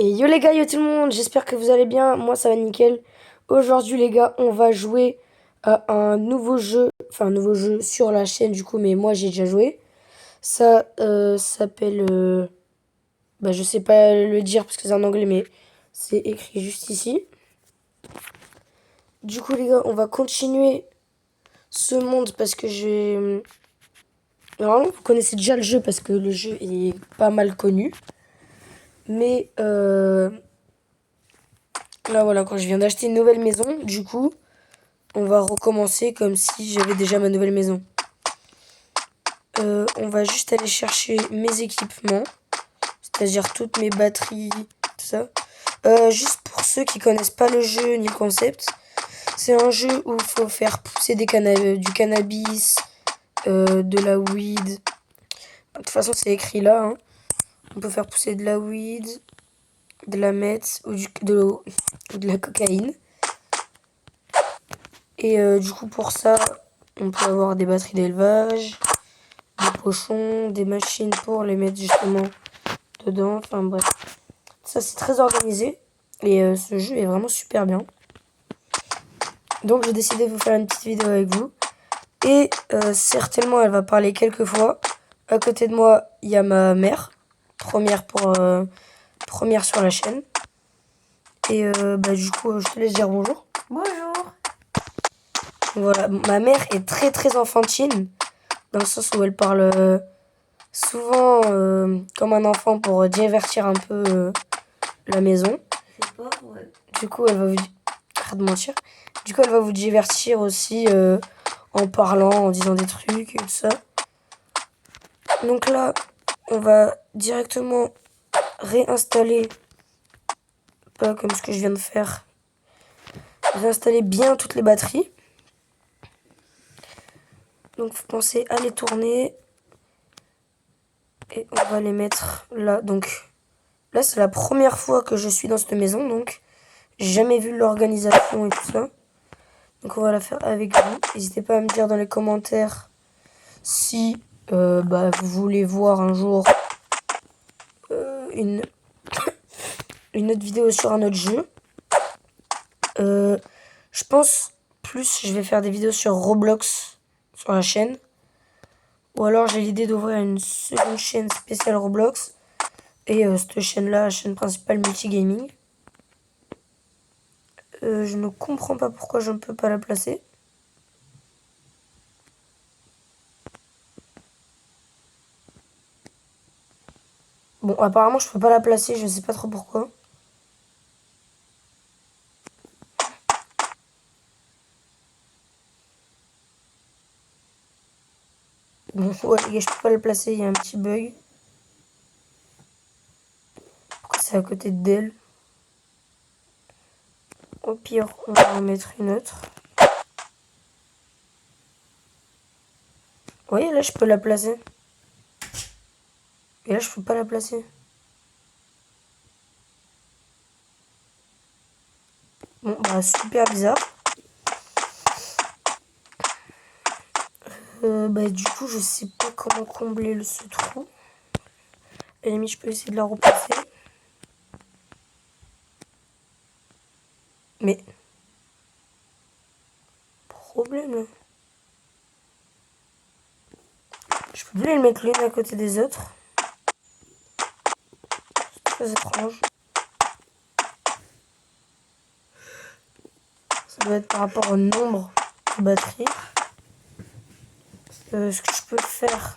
Et yo les gars, yo tout le monde, j'espère que vous allez bien, moi ça va nickel. Aujourd'hui les gars, on va jouer à un nouveau jeu, enfin un nouveau jeu sur la chaîne du coup, mais moi j'ai déjà joué. Ça s'appelle, je sais pas le dire parce que c'est en anglais, mais c'est écrit juste ici. Du coup les gars, on va continuer ce monde parce que j'ai... Normalement vous connaissez déjà le jeu parce que le jeu est pas mal connu. Mais là voilà, quand je viens d'acheter une nouvelle maison, du coup... On va recommencer comme si j'avais déjà ma nouvelle maison. On va juste aller chercher mes équipements, c'est-à-dire toutes mes batteries, tout ça. Juste pour ceux qui connaissent pas le jeu ni le concept, c'est un jeu où il faut faire pousser du cannabis, de la weed. De toute façon, c'est écrit là, hein. On peut faire pousser de la weed, de la meth ou de la cocaïne. Et du coup, pour ça, on peut avoir des batteries d'élevage, des pochons, des machines pour les mettre justement dedans. Enfin bref, ça c'est très organisé et ce jeu est vraiment super bien. Donc j'ai décidé de vous faire une petite vidéo avec vous et certainement elle va parler quelques fois. À côté de moi, il y a ma mère, première sur la chaîne. Et du coup, je te laisse dire bonjour. Bonjour. Voilà, ma mère est très très enfantine dans le sens où elle parle souvent comme un enfant pour divertir un peu la maison. C'est pas vrai. Du coup, elle va vous... Arrête de mentir. Du coup, elle va vous divertir aussi en parlant, en disant des trucs et tout ça. Donc là, on va directement réinstaller, pas comme ce que je viens de faire, réinstaller bien toutes les batteries. Donc, faut penser à les tourner. Et on va les mettre là. Donc, là, c'est la première fois que je suis dans cette maison. Donc, j'ai jamais vu l'organisation et tout ça. Donc, on va la faire avec vous. N'hésitez pas à me dire dans les commentaires si vous voulez voir un jour une, une autre vidéo sur un autre jeu. Je pense plus je vais faire des vidéos sur Roblox sur la chaîne. Ou alors j'ai l'idée d'ouvrir une seconde chaîne spéciale Roblox. Et cette chaîne-là, la chaîne principale multigaming. Je ne comprends pas pourquoi je ne peux pas la placer. Bon, apparemment je peux pas la placer, je sais pas trop pourquoi. Bon, ouais, les gars, je peux pas la placer, il y a un petit bug. Pourquoi c'est à côté d'elle? Au pire, on va en mettre une autre. Vous voyez, là, je peux la placer. Et là, je peux pas la placer. Bon, bah, super bizarre. Du coup, je sais pas comment combler ce trou. À la limite, je peux essayer de la replacer. Mais... Problème, là. Je peux plus les mettre l'une à côté des autres. C'est très étrange. Ça doit être par rapport au nombre de batteries. Ce que je peux faire,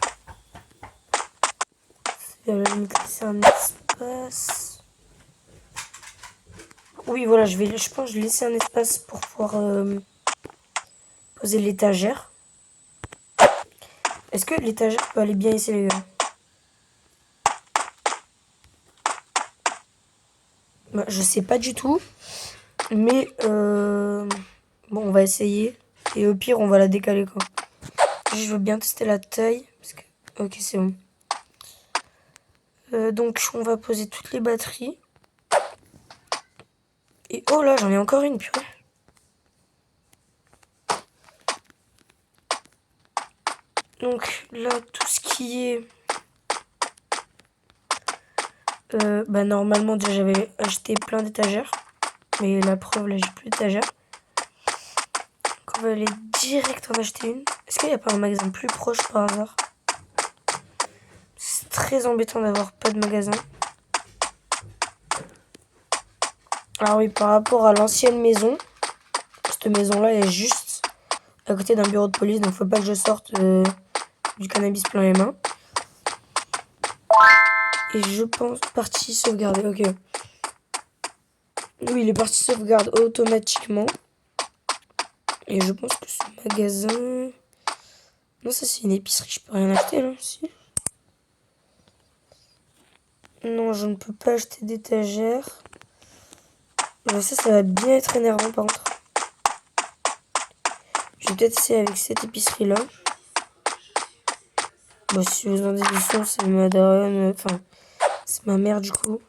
c'est à la limite laisser un espace. Oui, voilà, je pense que je vais laisser un espace pour pouvoir poser l'étagère. Est-ce que l'étagère peut aller bien ici, les gars? Bah, je sais pas du tout. Mais bon, on va essayer. Et au pire, on va la décaler, quoi. Je veux bien tester la taille. Parce que... Ok, c'est bon. Donc, on va poser toutes les batteries. Et oh là, j'en ai encore une, purée. Donc là, tout ce qui est Bah normalement déjà j'avais acheté plein d'étagères. Mais la preuve là j'ai plus d'étagères. Donc on va aller direct en acheter une. Est-ce qu'il n'y a pas un magasin plus proche par hasard? C'est très embêtant d'avoir pas de magasin. Alors oui, par rapport à l'ancienne maison, cette maison là est juste à côté d'un bureau de police. Donc faut pas que je sorte du cannabis plein les mains. Et je pense partie sauvegarder, ok. Oui, il est parti sauvegarde automatiquement. Et je pense que ce magasin... Non, ça c'est une épicerie, je peux rien acheter là, si. Non, je ne peux pas acheter d'étagère. Ça va bien être énervant par contre. Je vais peut-être essayer avec cette épicerie là. Bon, si vous en dites du son, c'est ma daronne, enfin, c'est ma mère du coup,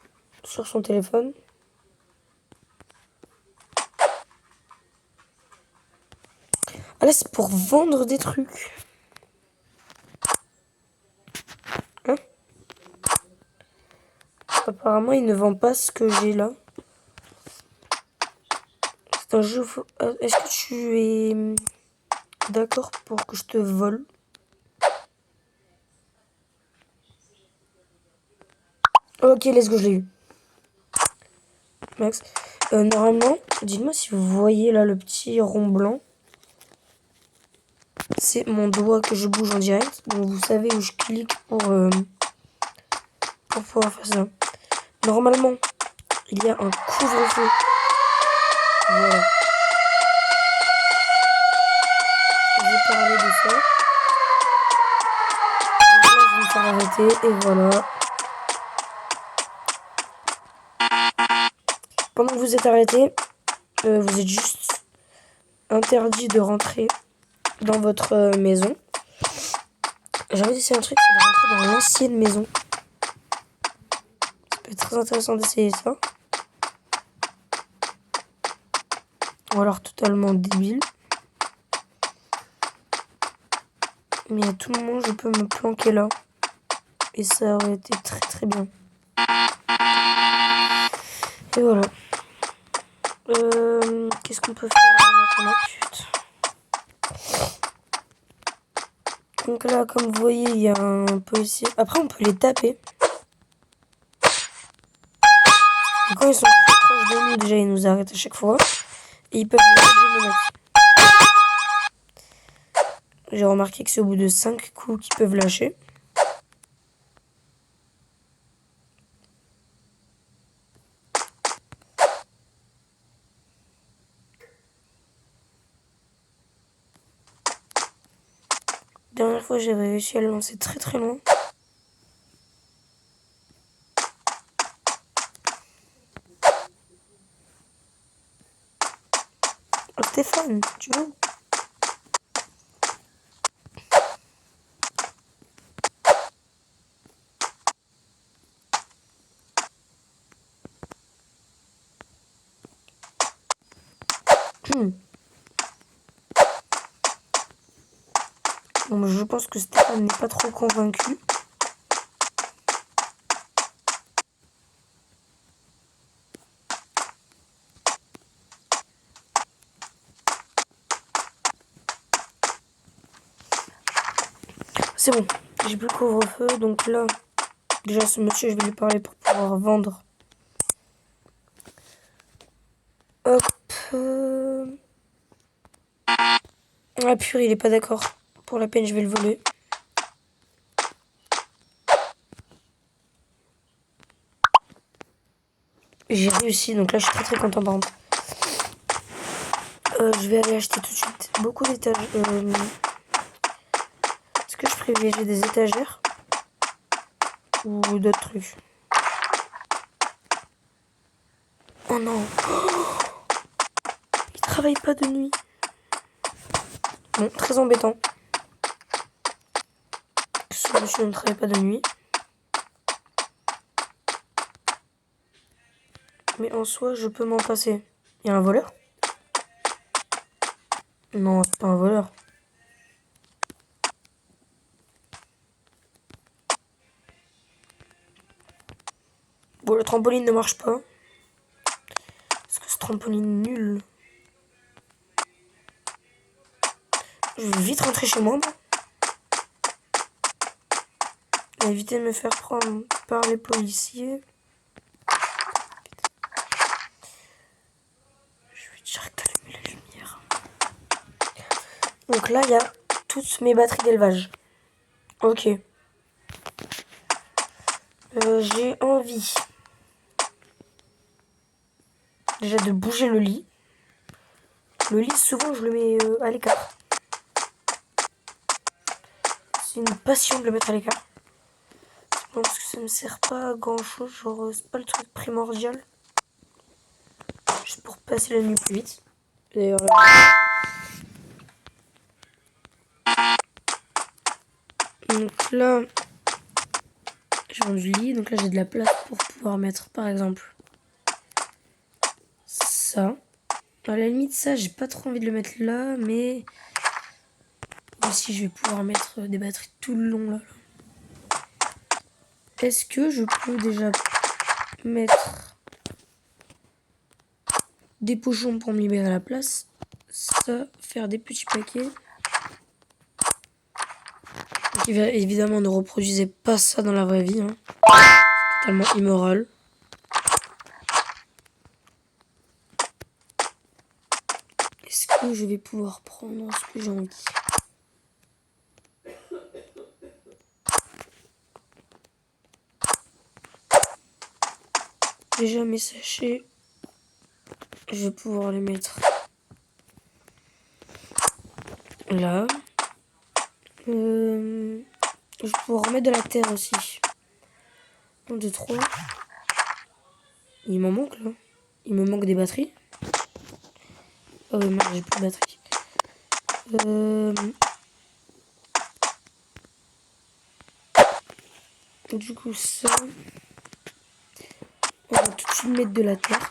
sur son téléphone. Ah là, c'est pour vendre des trucs. Hein? Apparemment, il ne vend pas ce que j'ai là. C'est un jeu... Est-ce que tu es d'accord pour que je te vole? Ok, let's go, je l'ai eu. Max. Normalement, dites-moi si vous voyez là le petit rond blanc. C'est mon doigt que je bouge en direct. Donc vous savez où je clique pour pouvoir faire ça. Normalement, il y a un couvre-feu. Voilà. Je vais parler de ça. Donc là, je vais me faire arrêter et voilà. Pendant que vous êtes arrêté, vous êtes juste interdit de rentrer dans votre maison. J'ai envie d'essayer un truc, c'est de rentrer dans l'ancienne maison. Ça peut être très intéressant d'essayer ça. Ou alors totalement débile. Mais à tout moment, je peux me planquer là. Et ça aurait été très très bien. Et voilà. Qu'est-ce qu'on peut faire là maintenant? Putain. Donc là, comme vous voyez, il y a un policier. Après, on peut les taper. Et quand ils sont très proches de nous, déjà, ils nous arrêtent à chaque fois. Et ils peuvent nous mettre des menottes. J'ai remarqué que c'est au bout de 5 coups qu'ils peuvent lâcher. Dernière fois, j'ai réussi à le lancer très très loin. Oh, Stéphane, tu vois? Bon, je pense que Stéphane n'est pas trop convaincu. C'est bon, j'ai plus le couvre-feu, donc là, déjà ce monsieur, je vais lui parler pour pouvoir vendre. Hop. Ah purée, il est pas d'accord. Pour la peine, je vais le voler. J'ai réussi, donc là, je suis très très content par contre. Je vais aller acheter tout de suite beaucoup d'étagères. Est-ce que je privilégie des étagères ou d'autres trucs? Oh non. Il travaille pas de nuit. Bon, très embêtant. Ce monsieur ne travaille pas de nuit. Mais en soi, je peux m'en passer. Il y a un voleur? Non, c'est pas un voleur. trampoline ne marche pas. Parce que ce trampoline nul. Je vais vite rentrer chez moi. Éviter de me faire prendre par les policiers. Je vais direct allumer la lumière. Donc là, il y a toutes mes batteries d'élevage. Ok. J'ai envie déjà de bouger le lit. Le lit, souvent, je le mets à l'écart. C'est une passion de le mettre à l'écart. Parce que ça me sert pas à grand chose. Genre, c'est pas le truc primordial. Juste pour passer la nuit plus vite. D'ailleurs, donc là, j'ai rendu le lit. Donc là, j'ai de la place pour pouvoir mettre, par exemple, ça. À la limite, ça, j'ai pas trop envie de le mettre là, mais aussi, je vais pouvoir mettre des batteries tout le long là. Est-ce que je peux déjà mettre des pochons pour me libérer la place? Ça, faire des petits paquets. Donc, évidemment, ne reproduisez pas ça dans la vraie vie. Hein. C'est totalement immoral. Est-ce que je vais pouvoir prendre ce que j'ai envie? Déjà mes sachets, je vais pouvoir les mettre là. Je vais pouvoir remettre de la terre aussi. 1, 2, 3. Il m'en manque là. Il me manque des batteries. Oh merde, j'ai plus de batterie. Du coup ça. On va tout de suite mettre de la terre.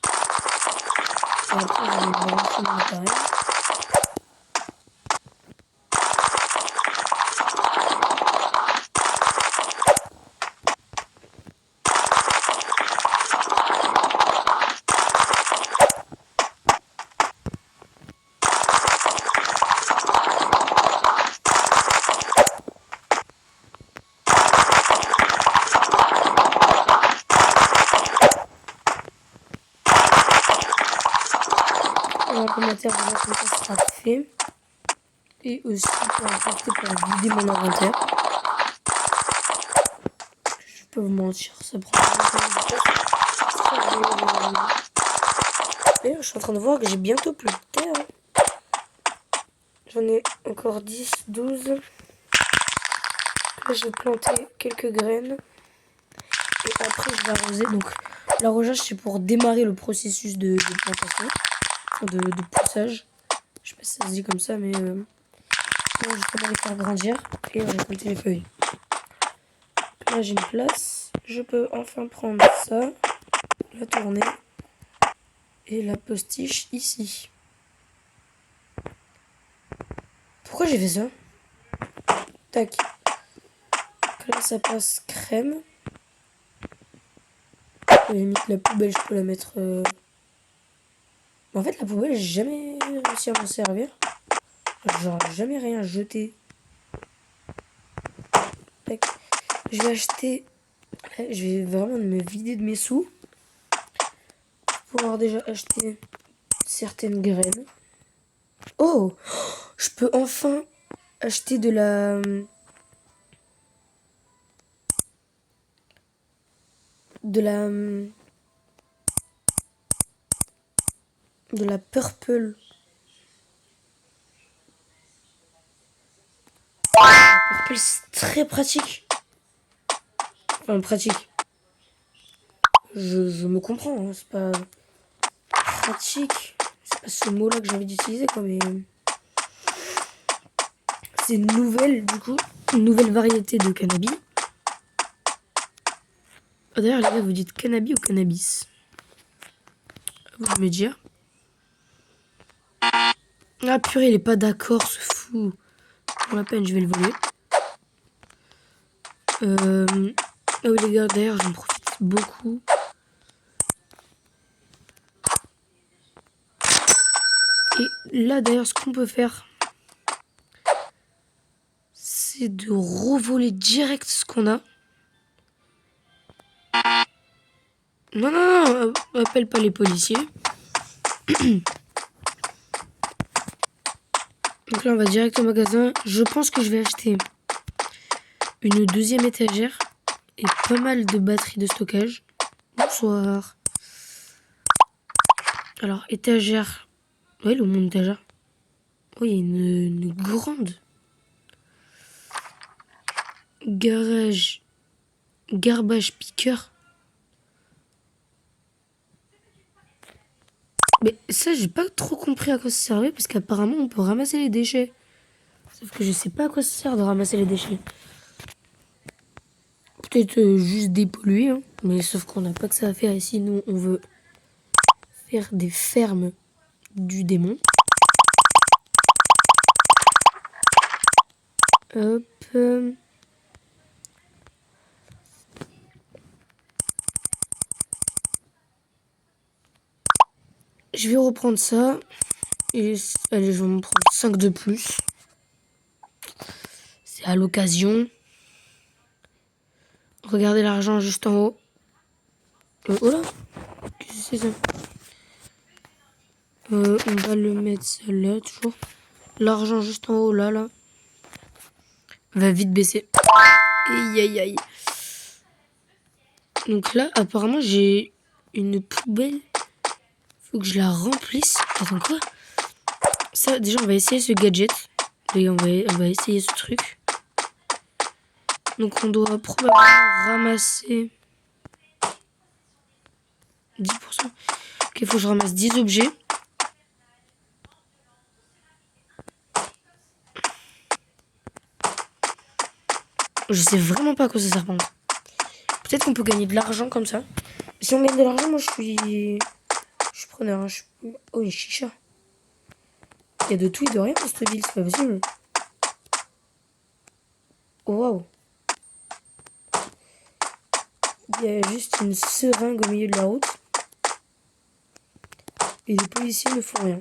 Et après je vais brancher mon appareil. La terre déjà comme ça sera fait. Et aussi pour en profiter pour vider mon inventaire. Je peux vous mentir, ça prend D'ailleurs, je suis en train de voir que j'ai bientôt plus de terre. J'en ai encore 10, 12. Là, je vais planter quelques graines. Et après, je vais arroser. Donc, l'arrosage, c'est pour démarrer le processus de plantation. De poussage. Je sais pas si ça se dit comme ça, mais pour justement les faire grandir et récolter les feuilles. Là, j'ai une place. Je peux enfin prendre ça, la tourner et la postiche ici. Pourquoi j'ai fait ça? Tac. Là, ça passe crème. À la limite, la poubelle, je peux la mettre... En fait, la poubelle, j'ai jamais réussi à m'en servir. Genre, jamais rien jeté. Tac. Je vais acheter... Je vais vraiment me vider de mes sous. Pour pouvoir déjà acheter certaines graines. Oh! Je peux enfin acheter de la... De la purple. La purple, c'est très pratique. Enfin, pratique. Je me comprends, hein, c'est pas pratique. C'est pas ce mot-là que j'ai envie d'utiliser, quoi, mais... C'est une nouvelle, du coup, une nouvelle variété de cannabis. D'ailleurs, les gars, vous dites cannabis ou cannabis? Vous me dire. Ah purée, il est pas d'accord, ce fou. Pour la peine, je vais le voler. Ah oui les gars, d'ailleurs j'en profite beaucoup. Et là d'ailleurs ce qu'on peut faire, c'est de revoler direct ce qu'on a. Non, non, non, appelle pas les policiers. Donc là on va direct au magasin. Je pense que je vais acheter une deuxième étagère et pas mal de batteries de stockage. Bonsoir. Alors étagère. Ouais, le monde étagère. Oh, il y a une grande. Garage. Garbage picker. Mais ça, j'ai pas trop compris à quoi ça servait parce qu'apparemment on peut ramasser les déchets. Sauf que je sais pas à quoi ça sert de ramasser les déchets. Peut-être juste dépolluer, hein. Mais sauf qu'on n'a pas que ça à faire ici. Nous, on veut faire des fermes du démon. Hop. Je vais reprendre ça. Et allez, je vais me prendre 5 de plus. C'est à l'occasion. Regardez l'argent juste en haut. Oh là, qu'est-ce que c'est ça? On va le mettre ça là, toujours. L'argent juste en haut, là. Va vite baisser. Aïe, aïe, aïe. Donc là, apparemment, j'ai une poubelle. Faut que je la remplisse. Attends, quoi? Ça, déjà, on va essayer ce gadget. D'ailleurs, on va essayer ce truc. Donc, on doit probablement ramasser 10%. Ok, il faut que je ramasse 10 objets. Je sais vraiment pas à quoi ça sert, par contre. Peut-être qu'on peut gagner de l'argent comme ça. Si on gagne de l'argent, moi, je suis preneur. Hein. Oh, les chichas. Il y a de tout et de rien dans cette ville, c'est pas possible. Oh, waouh. Il y a juste une seringue au milieu de la route. Et les policiers ne font rien.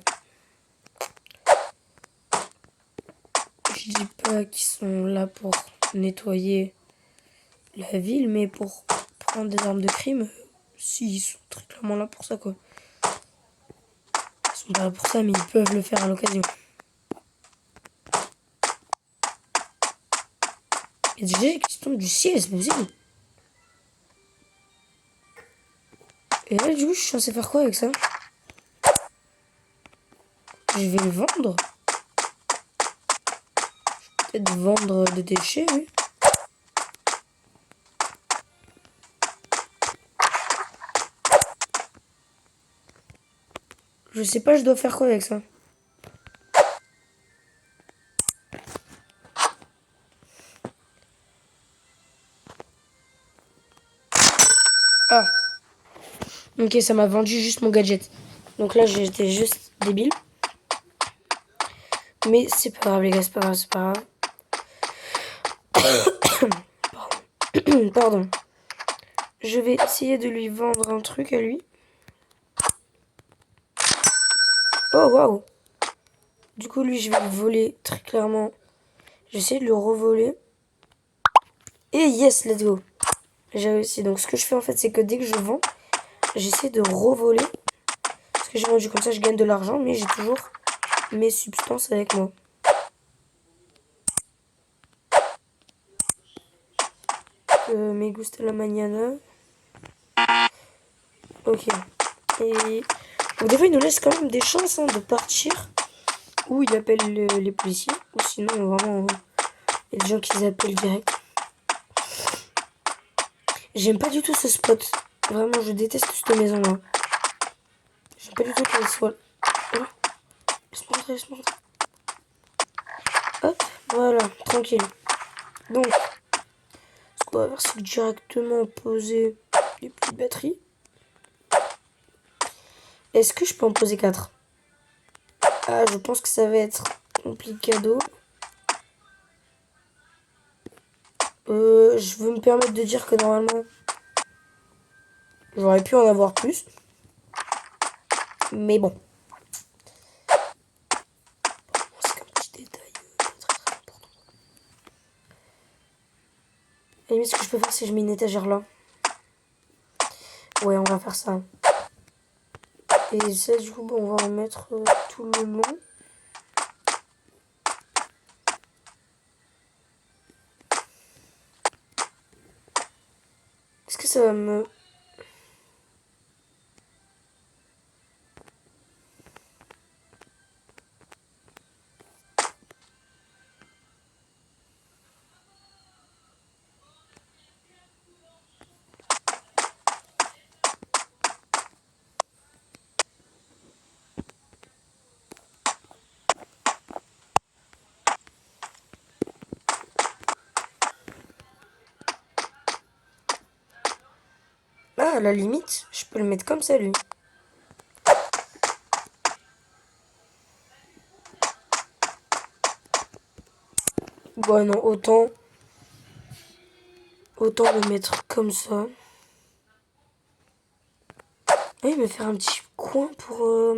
Je dis pas qu'ils sont là pour nettoyer la ville, mais pour prendre des armes de crime, si, ils sont très clairement là pour ça, quoi. Ils sont pas là pour ça, mais ils peuvent le faire à l'occasion. Il y a des gens qui tombent du ciel, c'est pas possible. Et là, du coup, je suis censé faire quoi avec ça? Je vais le vendre. Peut-être vendre des déchets, oui. Je sais pas, je dois faire quoi avec ça? Ah. Ok, ça m'a vendu juste mon gadget. Donc là, j'étais juste débile. Mais c'est pas grave, les gars, c'est pas grave, c'est pas grave. Pardon. Pardon. Je vais essayer de lui vendre un truc à lui. Oh, waouh. Du coup, lui, je vais le voler très clairement. J'essaie de le revoler. Et yes, let's go. J'ai réussi. Donc, ce que je fais, en fait, c'est que dès que je vends, j'essaie de revoler. Parce que j'ai vendu comme ça, je gagne de l'argent. Mais j'ai toujours mes substances avec moi. Me gusta la mañana. Ok. Et donc, des fois, il nous laisse quand même des chances de partir. Ou il appelle les policiers. Ou sinon, vraiment, il y a des gens qui les appellent direct. J'aime pas du tout ce spot. Vraiment, je déteste cette maison-là. J'aime pas du tout qu'elle soit... Oh, laisse-moi rentrer, laisse-moi rentrer. Hop, voilà, tranquille. Donc, ce qu'on va faire, c'est directement poser les petites batteries. Est-ce que je peux en poser 4? Ah, je pense que ça va être complicado. Je veux me permettre de dire que normalement, J'aurais pu en avoir plus. Mais bon. C'est qu'un petit détail très très important. À la limite, ce que je peux faire, c'est que je mets une étagère là. Ouais, on va faire ça. Et ça, du coup, on va en mettre tout le long. Est-ce que ça va me... Ah, à la limite, je peux le mettre comme ça, lui. Bon, non, autant le mettre comme ça. Oui, me faire un petit coin pour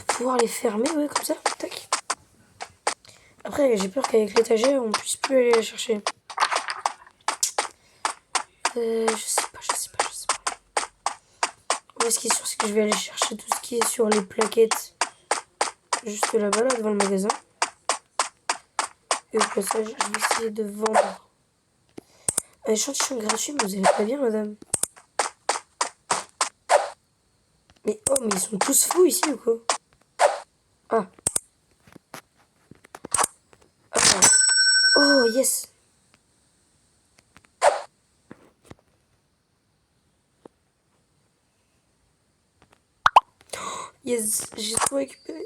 pouvoir les fermer, ouais, comme ça. Tac. Après, j'ai peur qu'avec l'étagère, on puisse plus aller la chercher. Je sais pas. Ouais, ce qui est sûr, c'est que je vais aller chercher tout ce qui est sur les plaquettes. Juste là-bas, là, devant le magasin. Et au passage, je vais essayer de vendre un échantillon gratuit, mais vous allez pas bien, madame. Mais oh, mais ils sont tous fous ici ou quoi? Ah. Ah. Oh, yes. Yes, j'ai tout récupéré.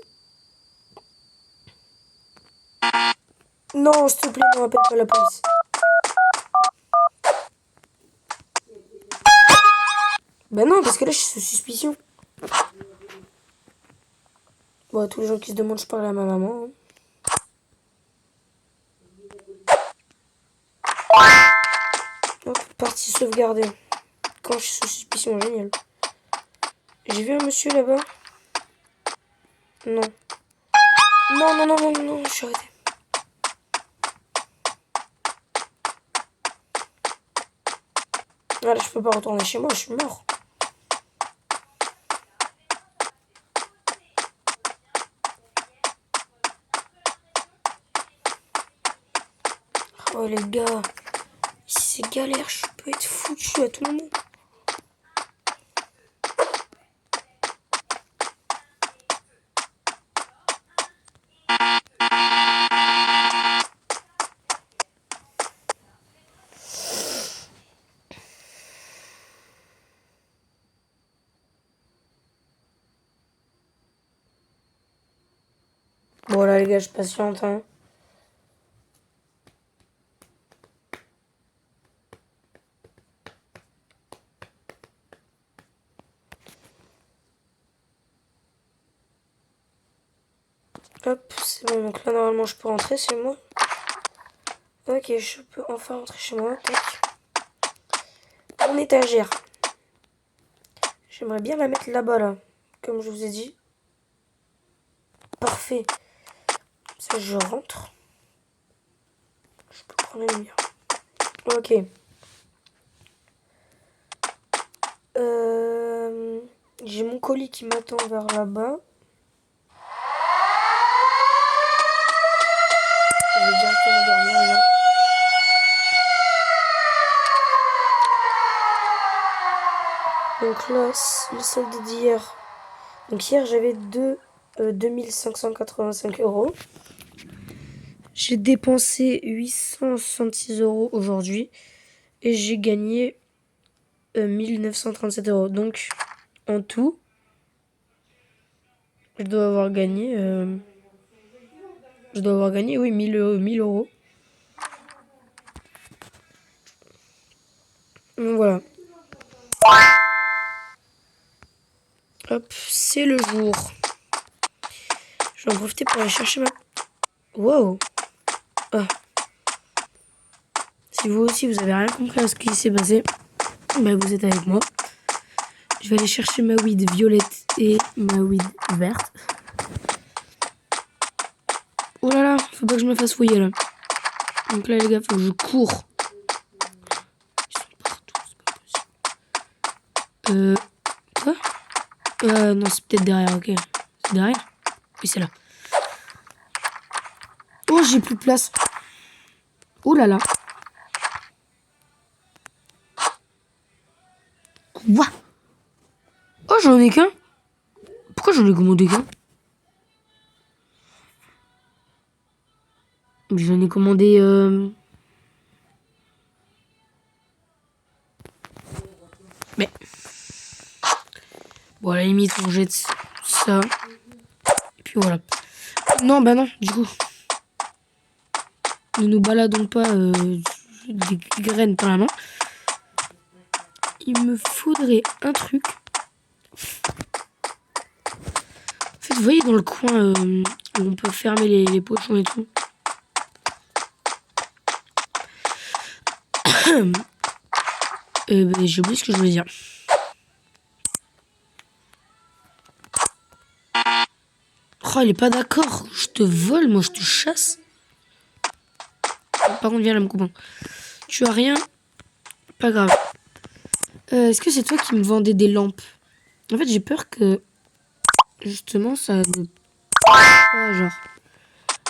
Non, s'il te plaît, ne rappelle pas la police. Bah non, parce que là, je suis sous suspicion. Bon, tous les gens qui se demandent, je parle à ma maman. Hop, partie sauvegardée. Quand je suis sous suspicion, génial. J'ai vu un monsieur là-bas. Non. Non, je suis arrêtée. Ah là, je peux pas retourner chez moi, je suis mort. Oh les gars, ici c'est galère, je peux être foutu à tout moment. Bon là les gars, je patiente, hein. Hop, c'est bon, donc là normalement je peux rentrer chez moi. Ok, je peux enfin rentrer chez moi, tac. Mon étagère. J'aimerais bien la mettre là-bas, là. Comme je vous ai dit. Parfait. Ça, je rentre. Je peux prendre la lumière. Ok. J'ai mon colis qui m'attend vers là-bas. Je vais directement dormir, là. Donc là, le solde d'hier. Donc hier, j'avais 2585 euros. J'ai dépensé 866 euros aujourd'hui. Et j'ai gagné 1937 euros. Donc, en tout, je dois avoir gagné... oui, 1000 euros. Donc voilà. Hop, c'est le jour. Je vais en profiter pour aller chercher ma... Wow. Ah. Si vous aussi, vous avez rien compris à ce qui s'est passé, Bah, vous êtes avec moi. Je vais aller chercher ma weed violette et ma weed verte. Oh là là, faut pas que je me fasse fouiller là. Donc là les gars, faut que je cours. Ils sont partout, c'est pas possible. Quoi? Non, c'est peut-être derrière, ok. C'est derrière? Oui, c'est là. Oh, j'ai plus de place. Oh là là. Quoi? Oh, j'en ai qu'un. Pourquoi j'en ai commandé qu'un? J'en ai commandé... Mais... Bon, à la limite, on jette ça. Et puis voilà. Non, bah non, du coup. Ne nous baladons pas des graines par la main. Il me faudrait un truc. En fait, vous voyez dans le coin où on peut fermer les pochons et tout. J'ai oublié ce que je voulais dire. Oh, il est pas d'accord. Je te vole, moi je te chasse. Par contre, viens là, mon copain. Tu as rien? Pas grave. Est-ce que c'est toi qui me vendais des lampes? En fait, j'ai peur que justement ça ne pas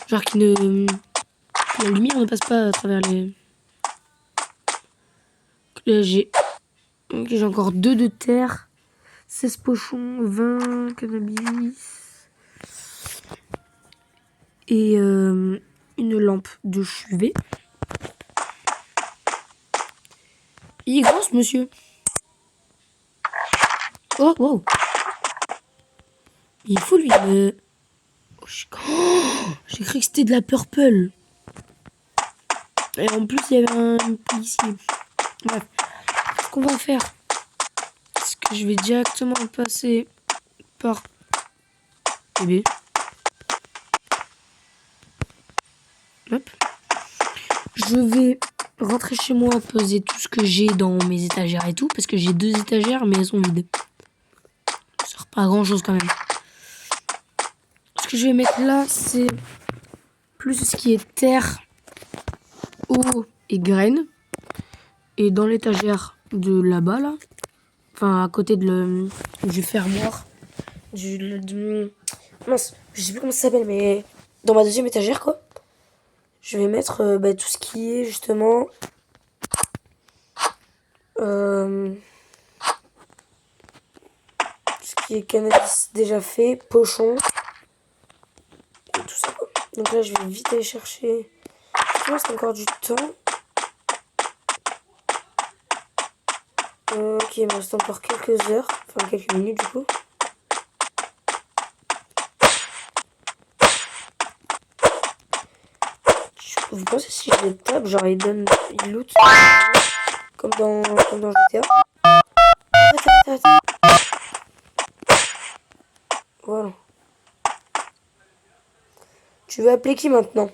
genre que la lumière ne passe pas à travers les. Là, j'ai encore 2 de terre, 16 pochons, 20 cannabis et une lampe de chevet. Il est grand ce monsieur. Oh wow. Il est fou lui. Oh, j'ai cru que c'était de la purple. Et en plus il y avait un policier. Bref. Ce qu'on va faire, c'est que je vais directement passer par bébé. Hop. Je vais rentrer chez moi, poser tout ce que j'ai dans mes étagères et tout, parce que j'ai 2 étagères, mais elles sont vides. Ça sert pas à grand chose quand même. Ce que je vais mettre là, c'est plus ce qui est terre, eau et graines. Et dans l'étagère de là-bas, là, enfin à côté du fermoir, mince, je sais plus comment ça s'appelle, mais dans ma deuxième étagère, quoi. Je vais mettre tout ce qui est justement tout ce qui est cannabis déjà fait, pochon, et tout ça, quoi. Donc là, je vais vite aller chercher. Il reste encore du temps. Ok, il me reste encore quelques heures, enfin quelques minutes du coup. Vous pensez si je les tape, genre ils loot comme dans GTA? Arrête. Voilà. Tu veux appeler qui maintenant?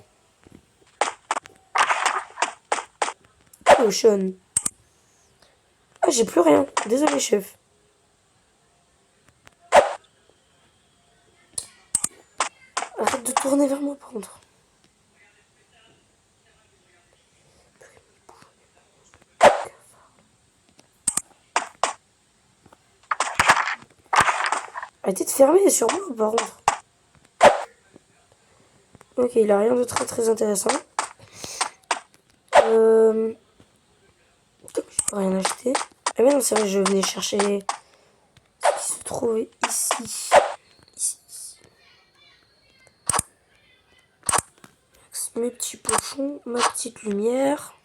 Oh, Sean. Ah, j'ai plus rien. Désolé, chef. Arrête de tourner vers moi, par contre. Arrêtez de fermer sur moi, par contre. Ok, il a rien de très très intéressant. Je peux rien acheter. Ah mais non, c'est vrai, je venais chercher ce qui se trouvait ici. Ici. Mes petits pochons, ma petite lumière.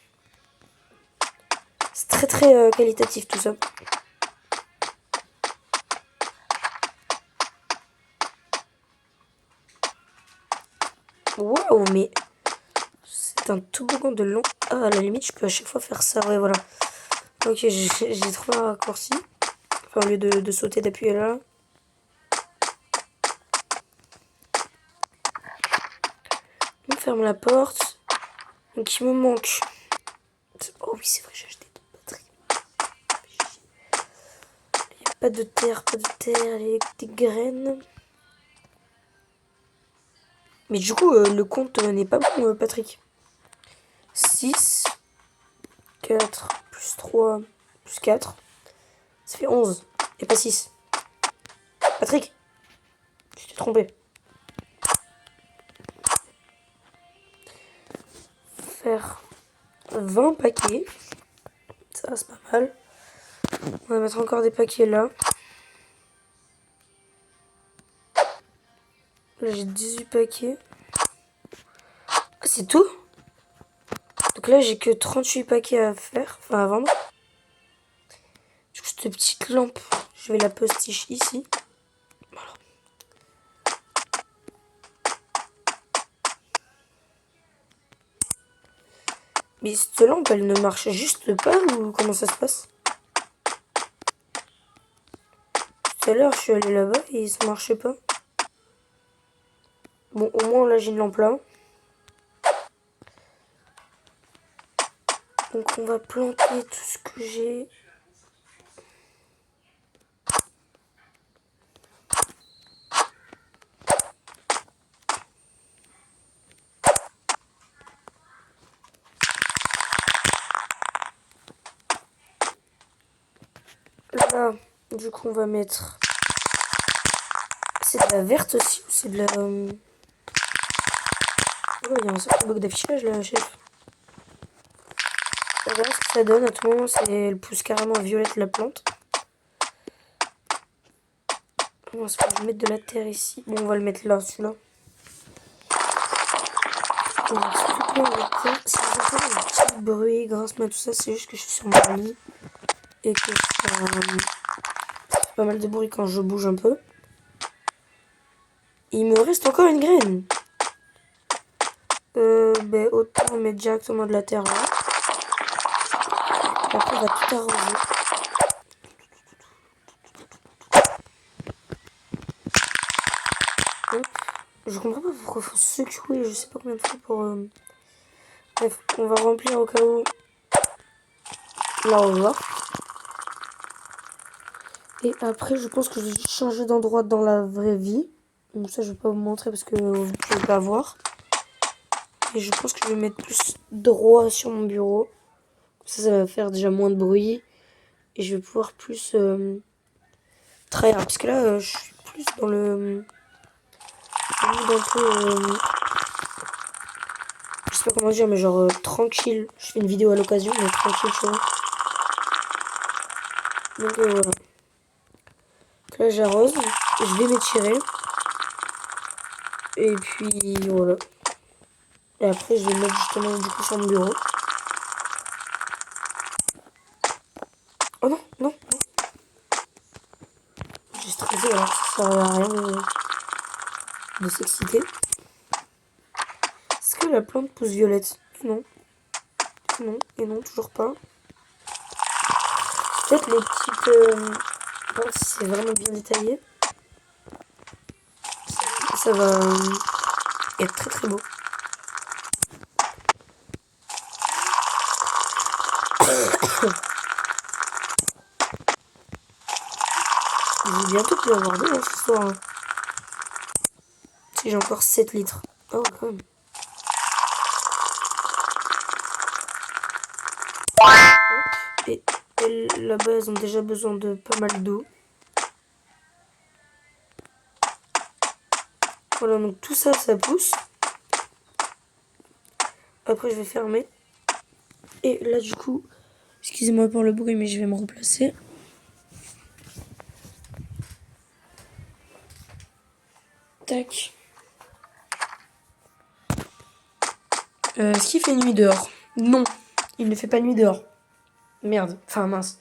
C'est très très qualitatif tout ça. Waouh, mais c'est un toboggan de long. Ah, à la limite, je peux à chaque fois faire ça. Ouais, voilà. Ok, j'ai trouvé un raccourci. Enfin, au lieu de sauter, d'appuyer là. On ferme la porte. Donc, il me manque. Oh oui, c'est vrai, j'ai acheté d'autres batteries. Pas de terre, des graines. Mais du coup, le compte n'est pas bon, Patrick. 6, 4, plus 3, plus 4. Ça fait 11. Et pas 6. Patrick, tu t'es trompé. Faire 20 paquets. Ça, c'est pas mal. On va mettre encore des paquets là. Là, j'ai 18 paquets. Ah, c'est tout? Donc là, j'ai que 38 paquets à faire. Enfin, à vendre. Du coup, cette petite lampe, je vais la postiche ici. Voilà. Mais cette lampe, elle ne marche juste pas ou comment ça se passe? Tout à l'heure, je suis allée là-bas et ça marchait pas. Bon, au moins, là, j'ai une lampe là. Donc, on va planter tout ce que j'ai. Là, du coup, on va mettre... C'est de la verte aussi ou c'est de la... Oh, il y a un certain bug d'affichage là, chef. On verra ce que ça donne. À tout moment, elle pousse carrément violette la plante. On va se mettre de la terre ici. Bon, on va le mettre là, celui-là. On va couper la terre. Si vous entendez un petit bruit, grincement, tout ça, c'est juste que je suis sur mon lit. Et que ça fait pas mal de bruit quand je bouge un peu. Il me reste encore une graine. Ben, autant mettre directement de la terre là. Et après, on va tout arroser. Hop. Je comprends pas pourquoi il faut secouer, je sais pas combien de fois pour... Bref, on va remplir au cas où. Là, on va. Et après, je pense que je vais changer d'endroit dans la vraie vie. Donc ça, je vais pas vous montrer parce que vous ne pouvez pas voir. Et je pense que je vais mettre plus droit sur mon bureau. Ça va faire déjà moins de bruit. Et je vais pouvoir plus travailler. Parce que là, je suis plus dans le... un peu... je sais pas comment dire, mais genre tranquille. Je fais une vidéo à l'occasion, mais tranquille, tu vois. Donc voilà. Donc là, j'arrose. Je vais m'étirer. Et puis voilà. Et après, je vais mettre justement du coup sur mon bureau. Oh non, non, non. J'ai stressé alors que ça sert à rien de s'exciter. Est-ce que la plante pousse violette? Non. Non, et non, toujours pas. Peut-être les petites... bon, si c'est vraiment bien détaillé. Ça va être très très beau. Je vais bientôt plus avoir d'eau ce soir. Hein. Si j'ai encore 7 litres. Oh, quand même. Et elles, là-bas, elles ont déjà besoin de pas mal d'eau. Voilà, donc tout ça, ça pousse. Après, je vais fermer. Et là, du coup, excusez-moi pour le bruit, mais je vais me replacer. Tac. Est-ce qu'il fait nuit dehors? Non, il ne fait pas nuit dehors. Merde, enfin mince.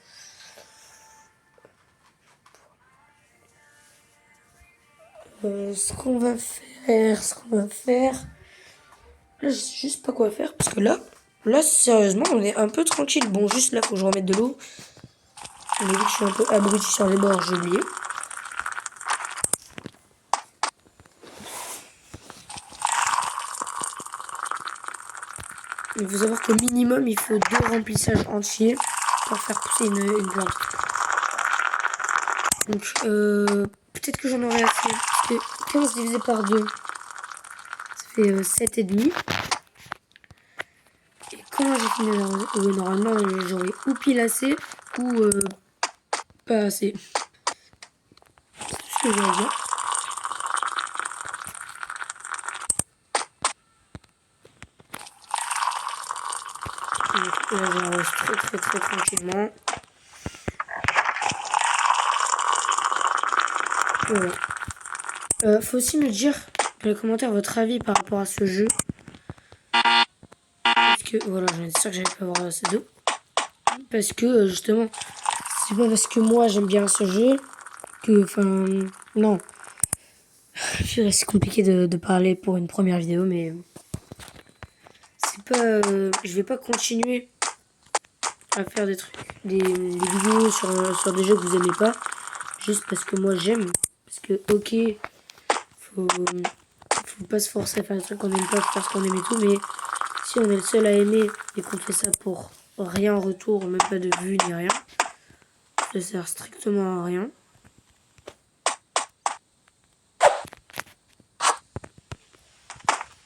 Ce qu'on va faire... Là, je sais juste pas quoi faire, parce que là, sérieusement, on est un peu tranquille. Bon, juste là, faut que je remette de l'eau. Mais vu que je suis un peu abruti sur les bords, j'ai oublié. Il faut savoir qu'au minimum, il faut 2 remplissages entiers pour faire pousser une plante. Donc, peut-être que j'en aurai assez. Parce que 15 divisé par 2, ça fait 7,5. Et quand j'ai fini l'arroser, normalement, j'aurai ou pile assez, ou pas assez. C'est tout ce que j'ai à dire. Donc, là, j'arrose très tranquillement. Voilà. Faut aussi me dire dans les commentaires votre avis par rapport à ce jeu. Parce que, voilà, j'en étais sûr que j'allais pas avoir assez d'eau. Parce que, justement, c'est pas parce que moi j'aime bien ce jeu que, enfin, non. C'est compliqué de parler pour une première vidéo, mais c'est pas, je vais pas continuer à faire des trucs, des vidéos sur des jeux que vous aimez pas, juste parce que moi j'aime. Parce que, ok, faut pas se forcer à faire des trucs qu'on aime pas, faire ce qu'on aime et tout, mais si on est le seul à aimer et qu'on fait ça pour rien en retour, même pas de vue ni rien, ça sert strictement à rien.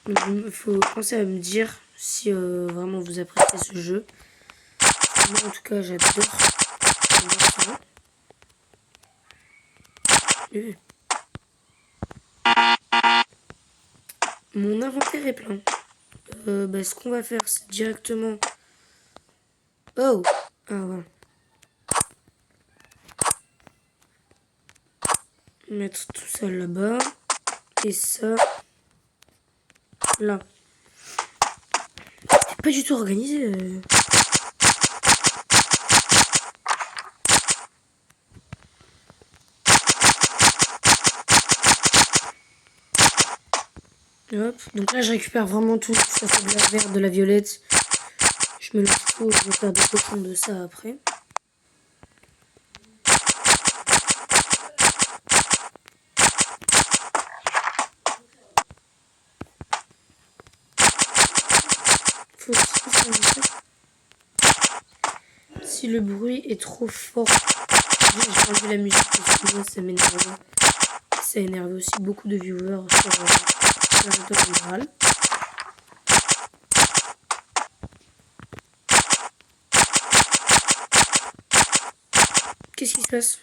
Donc il faut penser à me dire si vraiment vous appréciez ce jeu. Moi en tout cas j'adore ça. Mon inventaire est plein. Ce qu'on va faire c'est directement... Oh. Ah ouais. Mettre tout ça là-bas. Et ça... Là. C'est pas du tout organisé. Hop. Donc là je récupère vraiment tout. Ça fait de la verte, de la violette. Je me lance tout. Je vais faire des cotons de ça après. Faut aussi faire ça. Si le bruit est trop fort, j'ai enlevé la musique parce que moi ça m'énerve. Ça énerve aussi beaucoup de viewers sur la vidéo en général. Qu'est-ce qui se passe?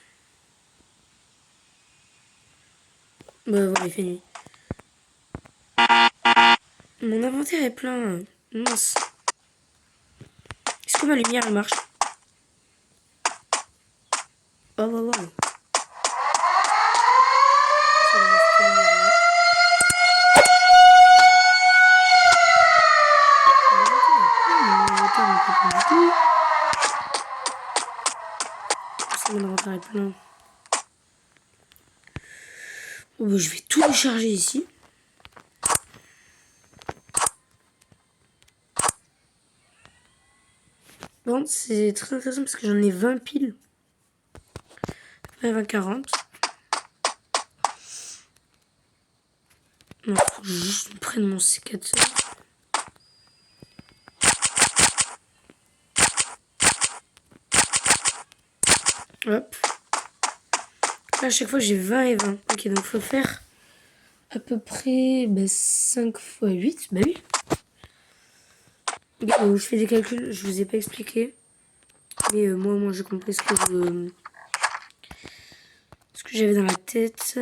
Bah voilà, il fait nuit. Mon inventaire est plein. Mince. Est-ce que ma lumière elle marche? Oh wow wow. Mon inventaire est plein. Oh, bah, je vais tout recharger ici. Bon, c'est très intéressant parce que j'en ai 20 piles. 20, 40. Non, faut que je juste prenne mon sécateur. Hop. Là, à chaque fois, j'ai 20 et 20. Ok, donc faut faire à peu près 5 fois 8. Bah oui. Je fais des calculs, je vous ai pas expliqué. Mais moi j'ai compris ce que j'avais dans la tête.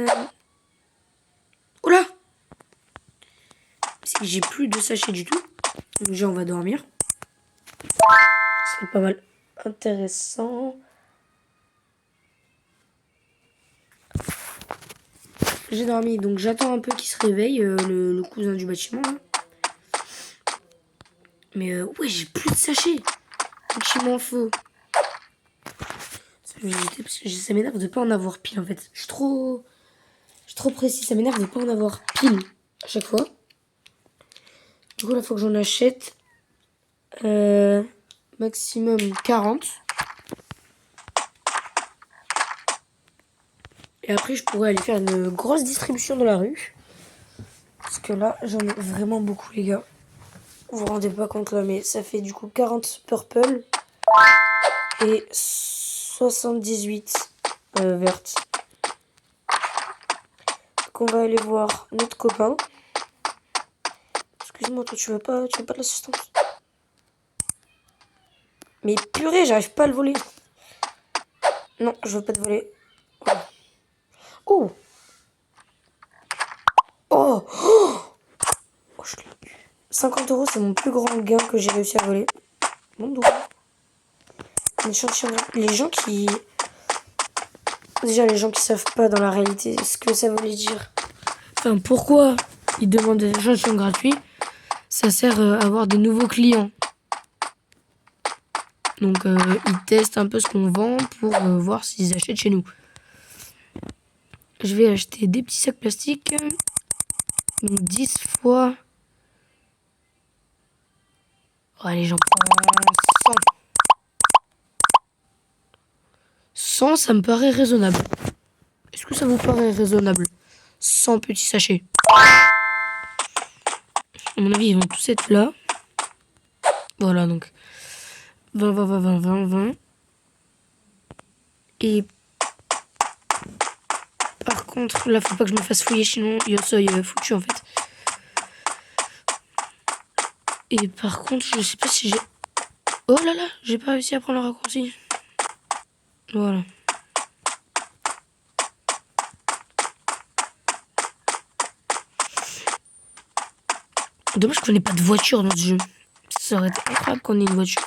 Oh là! C'est que j'ai plus de sachets du tout. Donc déjà on va dormir. Ce serait pas mal intéressant. J'ai dormi, donc j'attends un peu qu'il se réveille, le cousin du bâtiment. Là. Mais ouais, j'ai plus de sachets. Donc il m'en faut. Ça m'énerve de pas en avoir pile en fait. Je suis trop précis, ça m'énerve de pas en avoir pile à chaque fois. Du coup, là, il faut que j'en achète maximum 40. Et après, je pourrais aller faire une grosse distribution dans la rue. Parce que là, j'en ai vraiment beaucoup, les gars. Vous vous rendez pas compte là, mais ça fait du coup 40 purple et 78 verte. Donc on va aller voir notre copain. Excuse-moi, toi tu veux pas de l'assistance? Mais purée, j'arrive pas à le voler. Non, je veux pas te voler. Voilà. Oh oh oh, je l'ai eu. 50 €, c'est mon plus grand gain que j'ai réussi à voler. Bon dos. Les gens qui... Déjà, les gens qui savent pas dans la réalité ce que ça voulait dire. Enfin, pourquoi ils demandent des échantillons gratuits? Ça sert à avoir des nouveaux clients. Donc, ils testent un peu ce qu'on vend pour voir s'ils achètent chez nous. Je vais acheter des petits sacs plastiques. Donc, 10 fois... Oh, allez, j'en prends 100. 100, ça me paraît raisonnable. Est-ce que ça vous paraît raisonnable? 100 petits sachets. À mon avis, ils vont tous être là. Voilà, donc 20, 20, 20, 20, 20, 20. Et par contre, là, faut pas que je me fasse fouiller, sinon il soy foutu en fait. Et par contre, je sais pas si j'ai... Oh là là, j'ai pas réussi à prendre le raccourci. Voilà. Dommage qu'on ait pas de voiture dans ce jeu. Ça aurait été incroyable qu'on ait une voiture.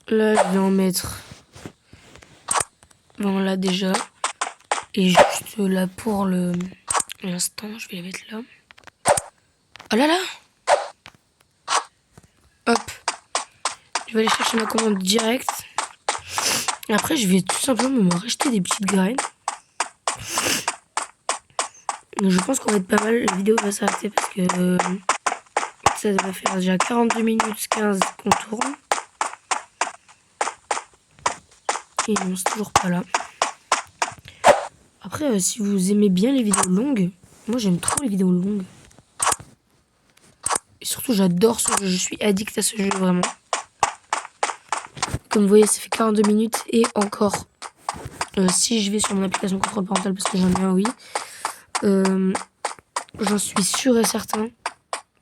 Là, je vais en mettre... Bon, là déjà. Et juste là pour l'instant, je vais les mettre là. Oh là là! Hop. Je vais aller chercher ma commande directe. Et après, je vais tout simplement me racheter des petites graines. Donc, je pense qu'on va être pas mal. La vidéo va s'arrêter parce que ça devrait faire déjà 42 minutes 15 qu'on tourne. Et non, c'est toujours pas là. Après, si vous aimez bien les vidéos longues, moi j'aime trop les vidéos longues. Et surtout, j'adore ce jeu. Je suis addict à ce jeu, vraiment. Comme vous voyez, ça fait 42 minutes et encore. Si je vais sur mon application contrôle parental, parce que j'en ai un, oui. J'en suis sûr et certain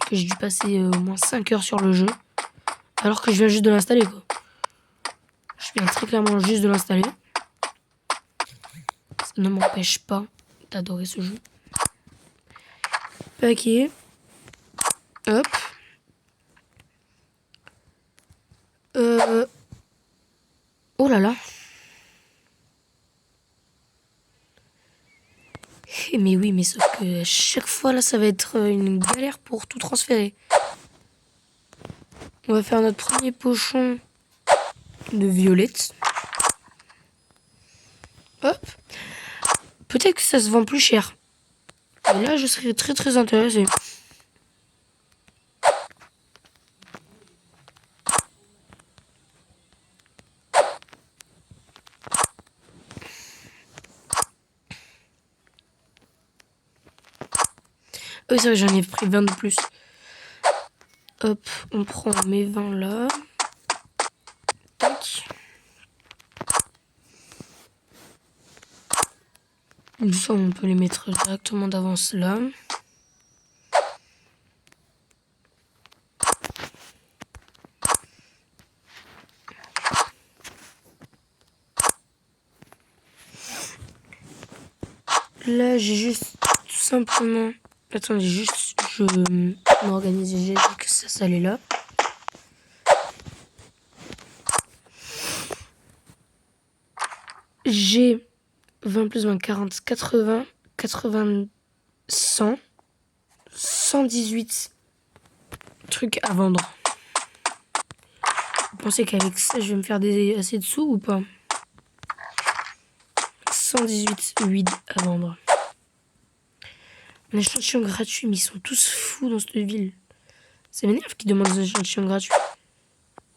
que j'ai dû passer au moins 5 heures sur le jeu. Alors que je viens juste de l'installer, quoi. Je viens très clairement juste de l'installer. Ça ne m'empêche pas d'adorer ce jeu. Paquet. Hop. Oh là là. Mais oui, mais sauf que chaque fois là, ça va être une galère pour tout transférer. On va faire notre premier pochon de violettes. Hop. Peut-être que ça se vend plus cher. Et là, je serais très très intéressée. Oui, c'est vrai, j'en ai pris 20 de plus. Hop, on prend mes 20 là. Tac. Comme ça, on peut les mettre directement d'avance là. Là, j'ai juste tout simplement... Attendez, juste, je m'organise. J'ai dit que ça allait là. J'ai 20 plus 20, 40, 80, 80, 100, 118 trucs à vendre. Vous pensez qu'avec ça, je vais me faire assez de sous ou pas? 118 weed à vendre. Un échantillon gratuit, mais ils sont tous fous dans cette ville. Ça m'énerve qu'ils demandent des échantillons gratuits.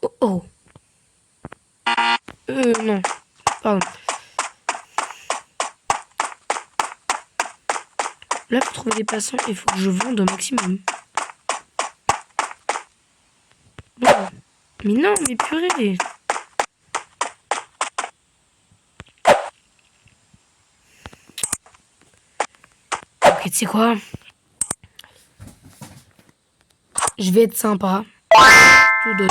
Oh oh. Non. Pardon. Là, pour trouver des passants, il faut que je vende au maximum. Mais non, mais purée. Ok, tu sais quoi? Je vais être sympa. Je te donne.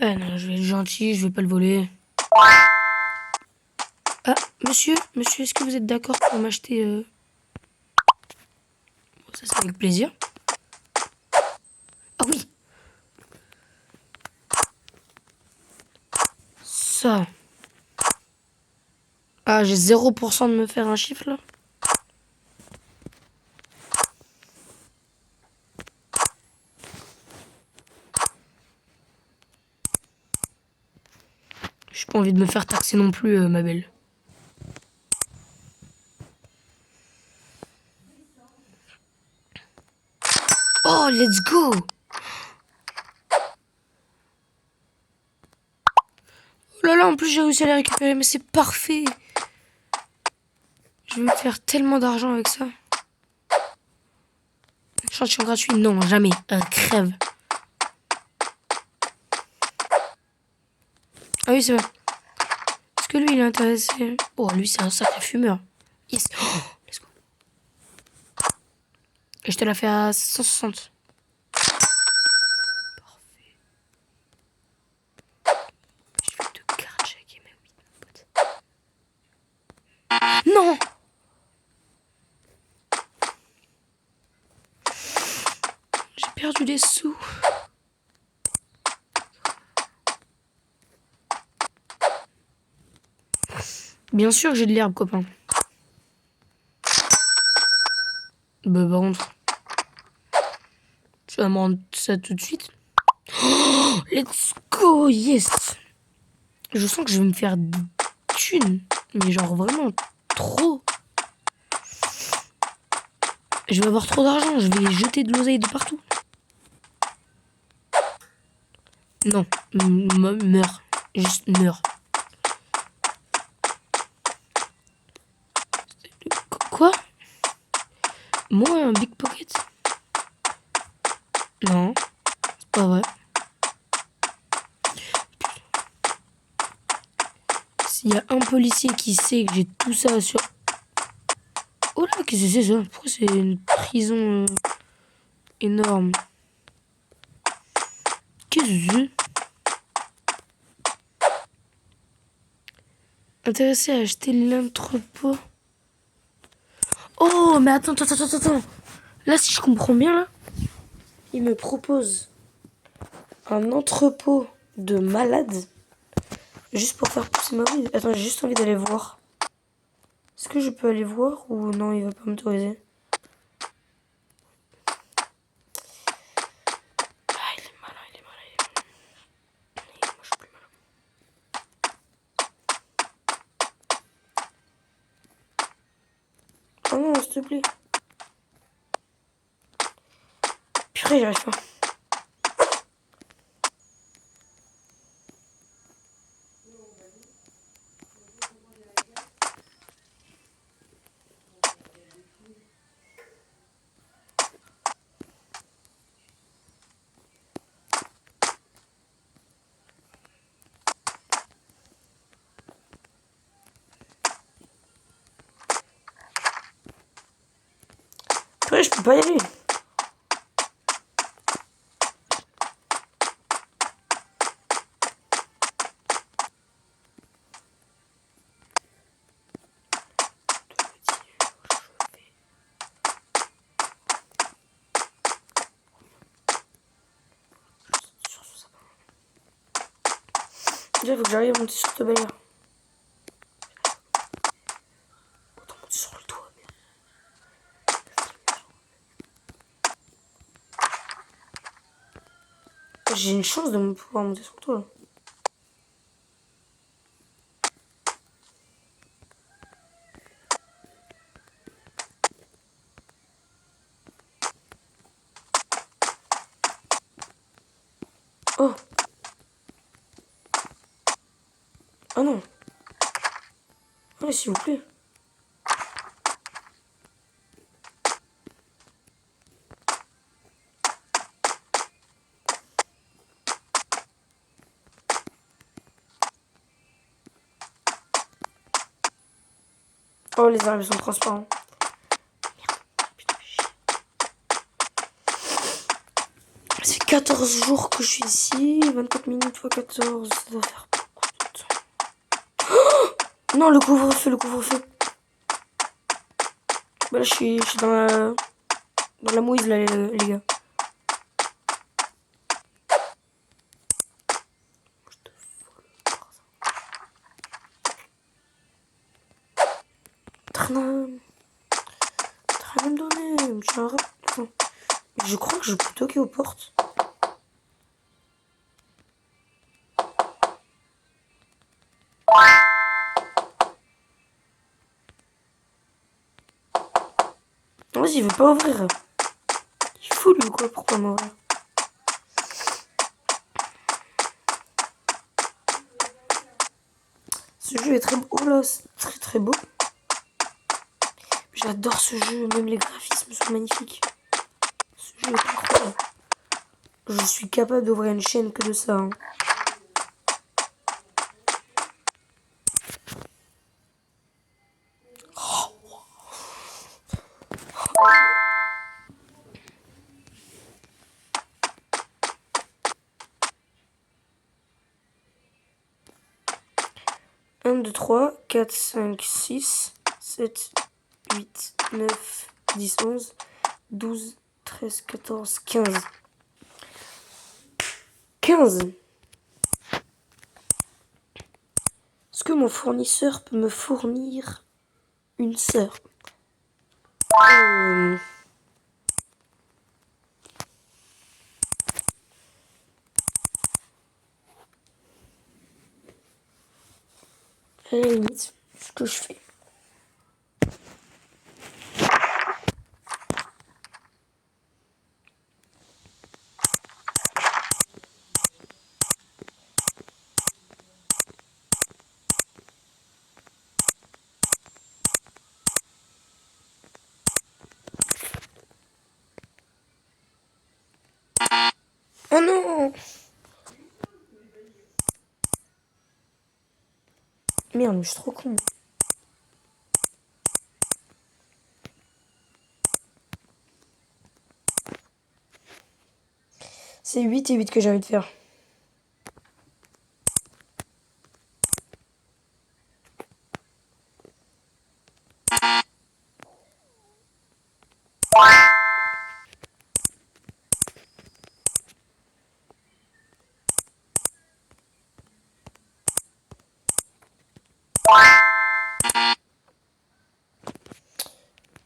Ah non, je vais être gentil, je vais pas le voler. Ah, monsieur, est-ce que vous êtes d'accord pour m'acheter Ça, c'est avec plaisir. Ah oui. Ça. Ah, j'ai 0% de me faire un chiffre, là. J'ai pas envie de me faire taxer non plus, ma belle. Oh, let's go! Oh là là, en plus j'ai réussi à les récupérer, mais c'est parfait! Je vais me faire tellement d'argent avec ça. Échantillon gratuit? Non, jamais. Crève. Ah oui, c'est vrai. Est-ce que lui, il est intéressé? Oh, lui, c'est un sacré fumeur. Yes! Oh, let's go. Et je te la fais à 160. Parfait. Je vais te carjacker, mais oui, mon pote. Non! J'ai perdu des sous. Bien sûr que j'ai de l'herbe, copain. Bah, par contre, tu vas me rendre ça tout de suite. Oh, let's go, yes! Je sens que je vais me faire des thunes. Mais genre vraiment trop. Je vais avoir trop d'argent. Je vais jeter de l'oseille de partout. Non, meurs. Juste meurs. Quoi? Moi, un big pocket? Non, c'est pas vrai. S'il y a un policier qui sait que j'ai tout ça sur... Oh là, qu'est-ce que c'est ça? Pourquoi c'est une prison énorme? Qu'est-ce que c'est? Intéressé à acheter l'entrepôt? Oh, mais attends. Là, si je comprends bien, là, il me propose un entrepôt de malades juste pour faire pousser ma weed. Attends, j'ai juste envie d'aller voir. Est-ce que je peux aller voir ou non, il va pas m'autoriser? Ah, il est malin. Il est moche, plus malin. Oh non, s'il te plaît. Purée, j'arrive pas. Purée, je peux pas y aller. Déjà, il faut que j'arrive à monter sur ce bailleur. Autant monter sur le toit. J'ai une chance de pouvoir monter sur le toit. Là. Oh! Oh non! Allez, s'il vous plaît. Oh, les arbres sont transparents. C'est 14 jours que je suis ici. 24 minutes fois 14. Ça doit faire beaucoup de temps. Oh non, le couvre-feu, le couvre-feu. Bah là, je suis dans la mouise, là, les gars. T'as rien à me donner. Je suis un rap. Je crois que je peux toquer aux portes. Vas-y, il veut pas ouvrir. Il est fou, lui, quoi, pour pas m'ouvrir. Ce jeu est très beau. Oh là, c'est très très beau. J'adore ce jeu, même les graphismes sont magnifiques. Ce jeu est incroyable. Je suis capable d'ouvrir une chaîne que de ça. Hein. Un, 2, 3, 4, 5, 6, 7, 8, 9, 10, 11, 12, 13, 14, 15. 15. Est-ce que mon fournisseur peut me fournir une sœur? À la limite, ce que je fais. Oh non! Merde, mais je suis trop con. C'est 8 et 8 que j'ai envie de faire.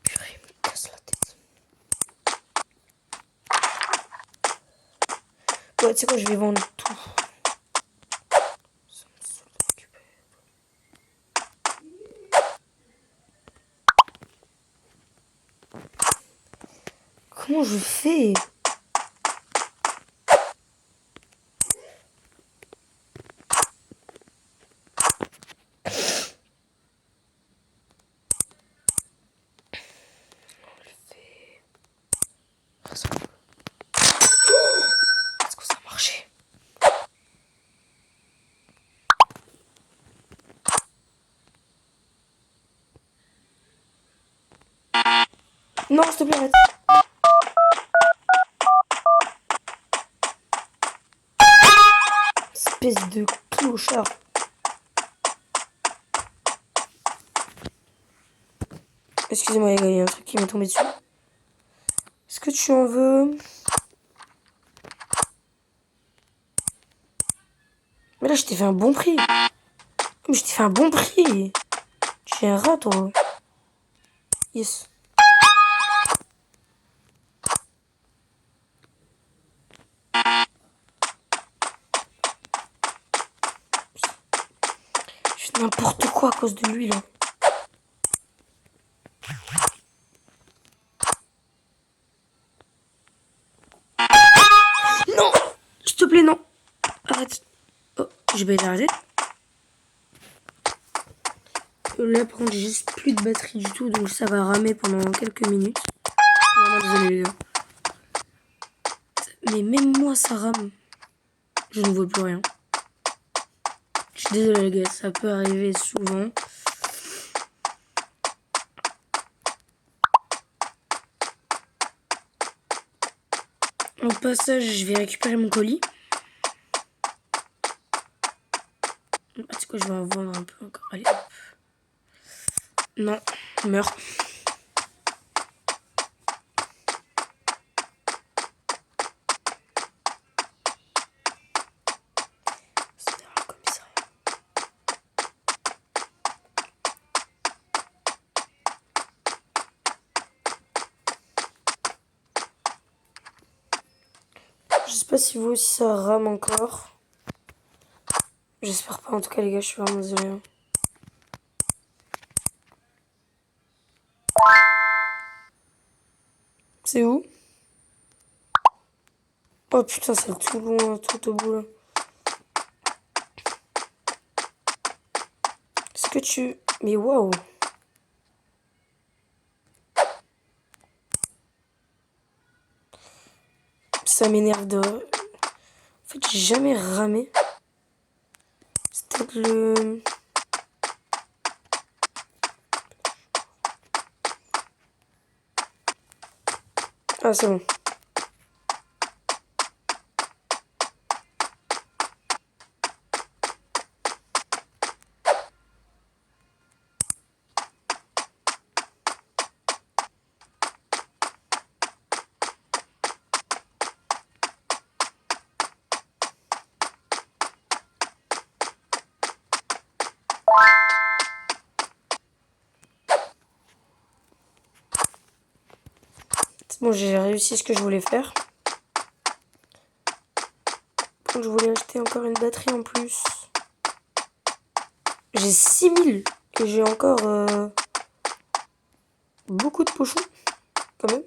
Purée, il me casse la tête. Ouais, tu sais quoi, je vais vendre tout. Ça me saoule de récupérer. Comment je fais? Est-ce que ça a marché? Non, s'il te plaît, arrête. Espèce de clochard. Excusez-moi les gars, il y a un truc qui m'est tombé dessus. Est-ce que tu en veux? Mais là, je t'ai fait un bon prix. Mais je t'ai fait un bon prix. Tu es un rat, toi. Yes. Je fais n'importe quoi à cause de lui, là. Non! S'il te plaît, non. Arrête. Oh, j'ai pas été arrêté. Là, par contre, j'ai juste plus de batterie du tout, donc ça va ramer pendant quelques minutes. Vraiment désolé, les gars. Mais même moi, ça rame. Je ne vois plus rien. Je suis désolé, les gars, ça peut arriver souvent. Au passage, je vais récupérer mon colis. Tu sais quoi, je vais en vendre un peu encore. Allez, hop. Non, meurs. C'était un commissariat. Je sais pas si vous aussi ça rame encore. J'espère pas, en tout cas les gars, je suis vraiment désolée. C'est où? Oh putain, c'est tout loin, tout au bout là. Est-ce que tu... Mais waouh! Ça m'énerve de... En fait, j'ai jamais ramé. C'est peut-être le... Ah, c'est bon. C'est bon, j'ai réussi ce que je voulais faire. Donc, je voulais acheter encore une batterie en plus. J'ai 6000 et j'ai encore beaucoup de pochons, quand même.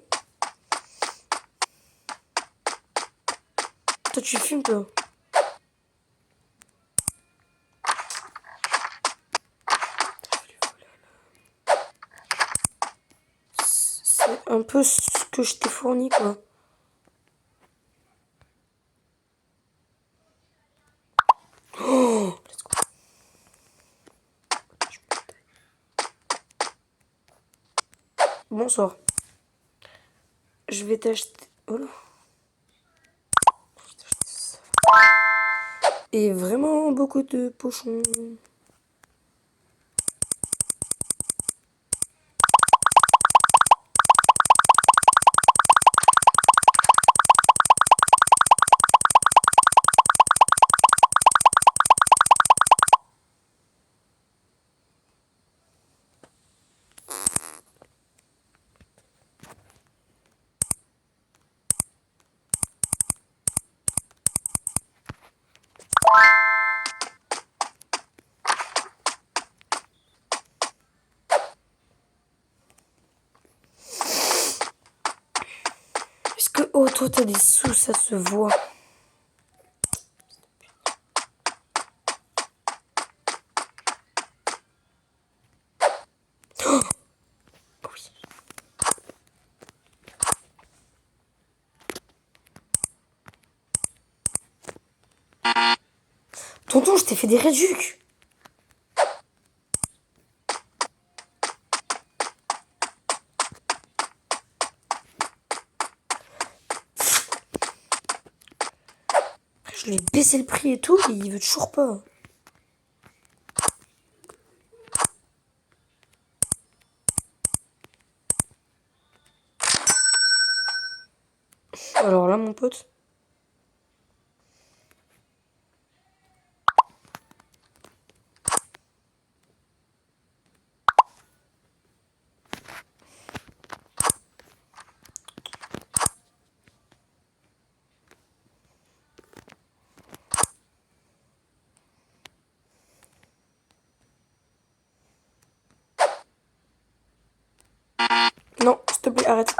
Toi, tu fumes, toi? C'est un peu ce que je t'ai fourni, quoi. Oh, let's go. Bonsoir. Je vais t'acheter... Oh là. Et vraiment beaucoup de pochons. Est-ce que... Oh, toi, t'as des sous, ça se voit. Oh oui. Tonton, je t'ai fait des réducs. Je lui ai baissé le prix et tout, et il veut toujours pas. Alors là, mon pote. Non, s'il te plaît, arrête.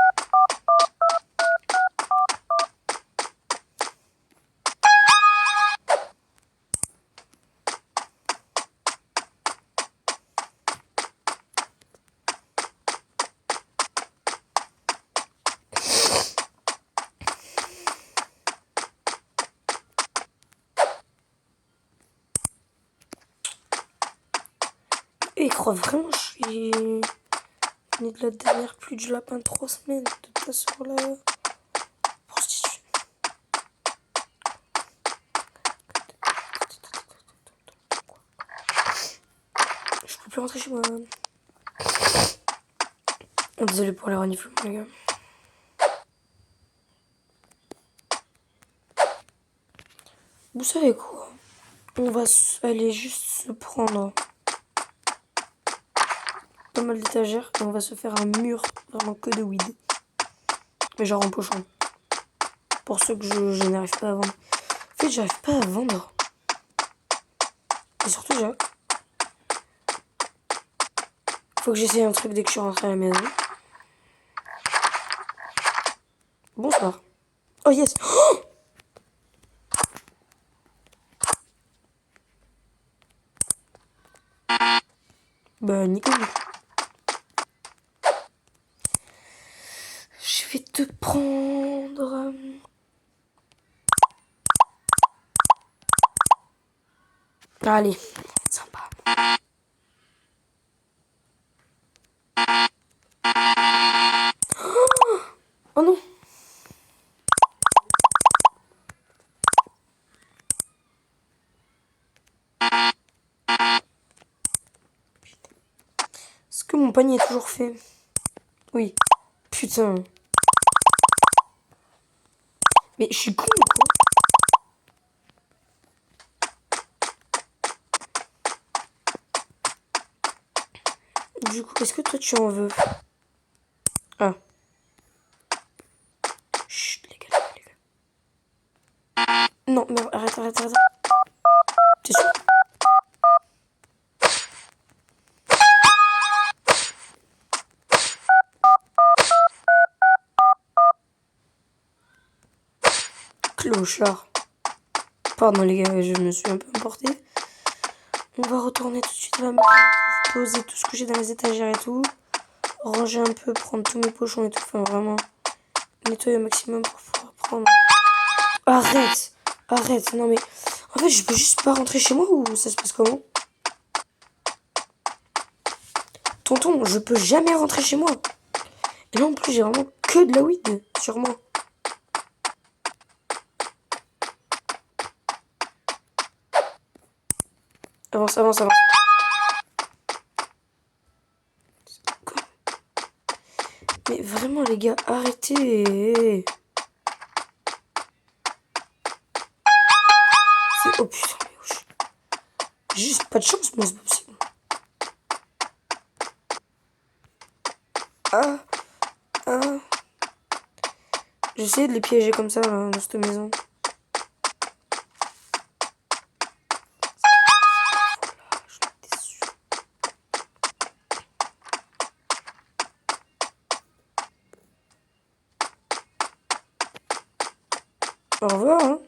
Et il croit vraiment que je suis né de la dernière pluie du lapin de 3 semaines de ta sur la prostituée. plus rentrer chez moi. Oh, désolé pour les reniflements, les gars. Vous savez quoi? On va aller juste se prendre pas mal d'étagères et on va se faire un mur vraiment que de weed. Mais genre en pochon. Pour ceux que je n'arrive pas à vendre. En fait, j'arrive pas à vendre. Et surtout, faut que j'essaye un truc dès que je suis rentrée à la maison. Bonsoir. Oh yes. Oh, bah nickel. Je vais te prendre. Allez, sympa. Oh non. Est-ce que mon panier est toujours fait? Oui. Putain. Mais je suis con ou quoi? Du coup, est-ce que toi tu en veux? Ah. Chut, les gars, les gars. Non, mais arrête. T'es sûr? Clochard. Pardon les gars, je me suis un peu emportée. On va retourner tout de suite à la maison pour poser tout ce que j'ai dans les étagères et tout. Ranger un peu, prendre tous mes pochons et tout. Enfin vraiment, nettoyer au maximum pour pouvoir prendre. Arrête, non mais... En fait, je peux juste pas rentrer chez moi ou ça se passe comment? Tonton, je peux jamais rentrer chez moi. Et là en plus, j'ai vraiment que de la weed sur moi. Avance. Quoi? Mais vraiment les gars, arrêtez. Oh putain, mais wesh. J'ai juste pas de chance, moi, c'est pas possible. Ah. J'essaie de les piéger comme ça, là, dans cette maison. Au revoir, hein.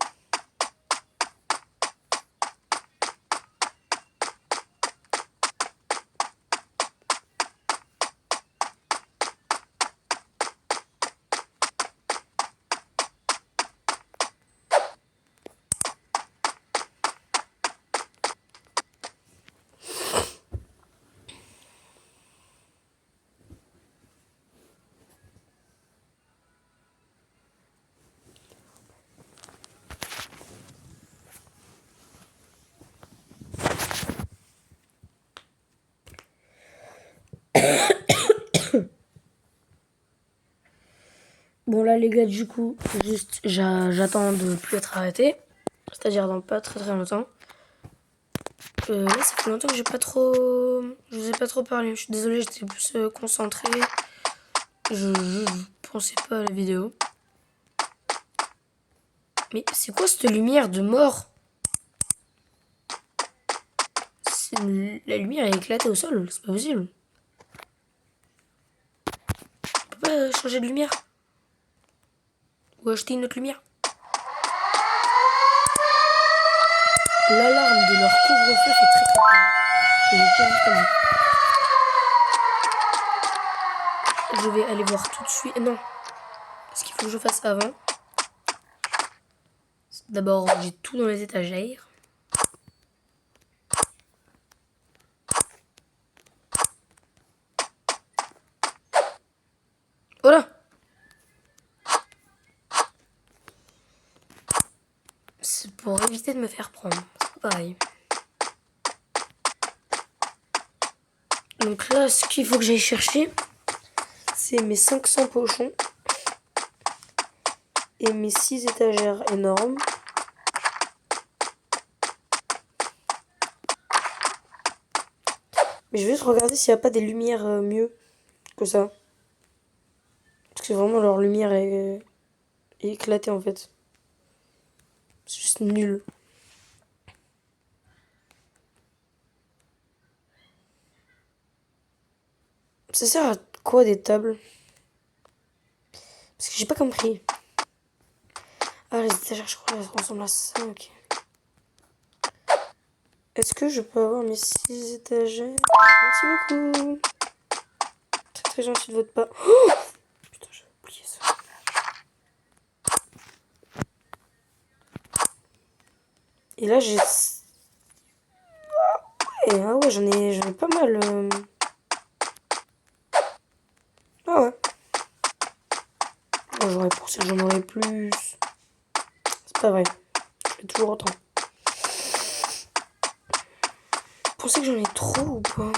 Bon là les gars du coup juste j'attends de plus être arrêté. C'est-à-dire dans pas très longtemps. Là ça fait longtemps que j'ai pas trop. Je vous ai pas trop parlé. Je suis désolée, j'étais plus concentrée. Je pensais pas à la vidéo. Mais c'est quoi cette lumière de mort? La lumière est éclatée au sol, c'est pas possible. On peut pas changer de lumière? Ou acheter une autre lumière? L'alarme de leur couvre-feu fait très peur. Je l'ai déjà entendu. Je vais aller voir tout de suite. Non. Ce qu'il faut que je fasse avant. D'abord, j'ai tout dans les étagères. Voilà. C'est pour éviter de me faire prendre. C'est pas pareil. Donc là, ce qu'il faut que j'aille chercher, c'est mes 500 pochons et mes 6 étagères énormes. Mais je vais juste regarder s'il n'y a pas des lumières mieux que ça. Parce que vraiment leur lumière est éclatée en fait. C'est juste nul. Ça sert à quoi des tables? Parce que j'ai pas compris. Ah, les étagères, je crois, elles ressemblent à ça, ok. Est-ce que je peux avoir mes 6 étagères? Merci beaucoup. Très très gentil de votre part. Oh putain, j'ai oublié ça. Et là, j'ai... Ah ouais, j'en ai pas mal. Ah ouais. Moi, j'aurais pensé que j'en aurais plus. C'est pas vrai. J'en ai toujours autant. Vous pensez que j'en ai trop ou pas?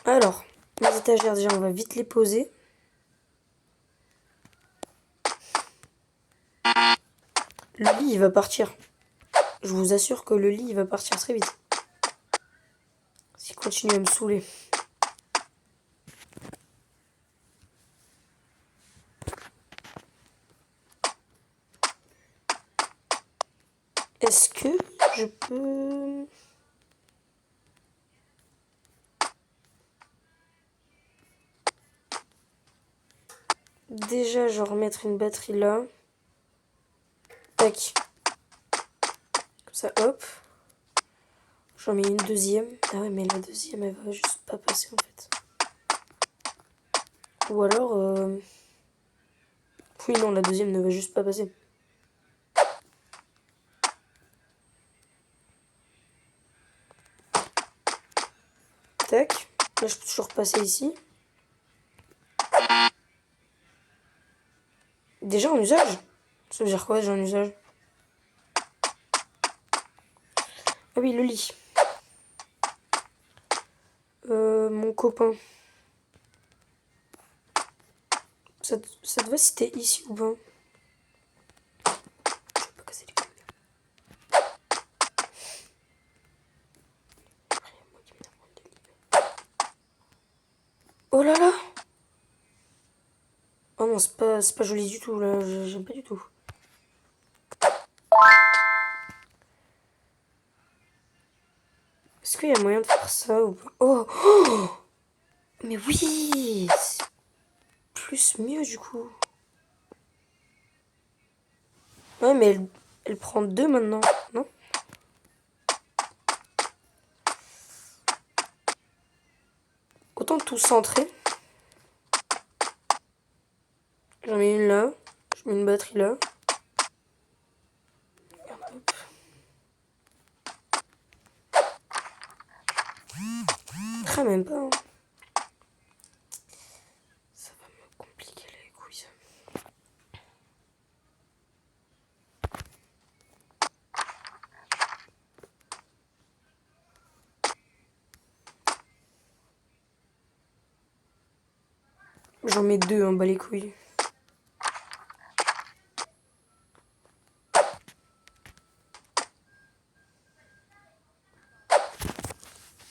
Alors, les étagères, déjà, on va vite les poser. Le lit, il va partir. Je vous assure que le lit, il va partir très vite. S'il continue à me saouler. Est-ce que je peux... Déjà, je vais remettre une batterie là. Tac. Comme ça, hop. J'en mets une deuxième. Ah ouais, mais la deuxième, elle va juste pas passer en fait. Ou alors... Oui, non, la deuxième ne va juste pas passer. Tac. Là, je peux toujours passer ici. Déjà en usage? Ça veut dire quoi déjà en usage? Ah oui, le lit. Mon copain. Ça te va si t'es ici ou pas? Je vais pas casser les couilles. Oh là là! Oh non, c'est pas joli du tout là, j'aime pas du tout. Est-ce qu'il y a moyen de faire ça ou pas? Oh, oh! Mais oui! C'est plus mieux du coup. Ouais, mais elle prend deux maintenant, non? Autant tout centrer. J'en mets une là. Je mets une batterie là. Hop. Ah, même pas. Hein. Ça va me compliquer les couilles. J'en mets deux, hein, bas les couilles.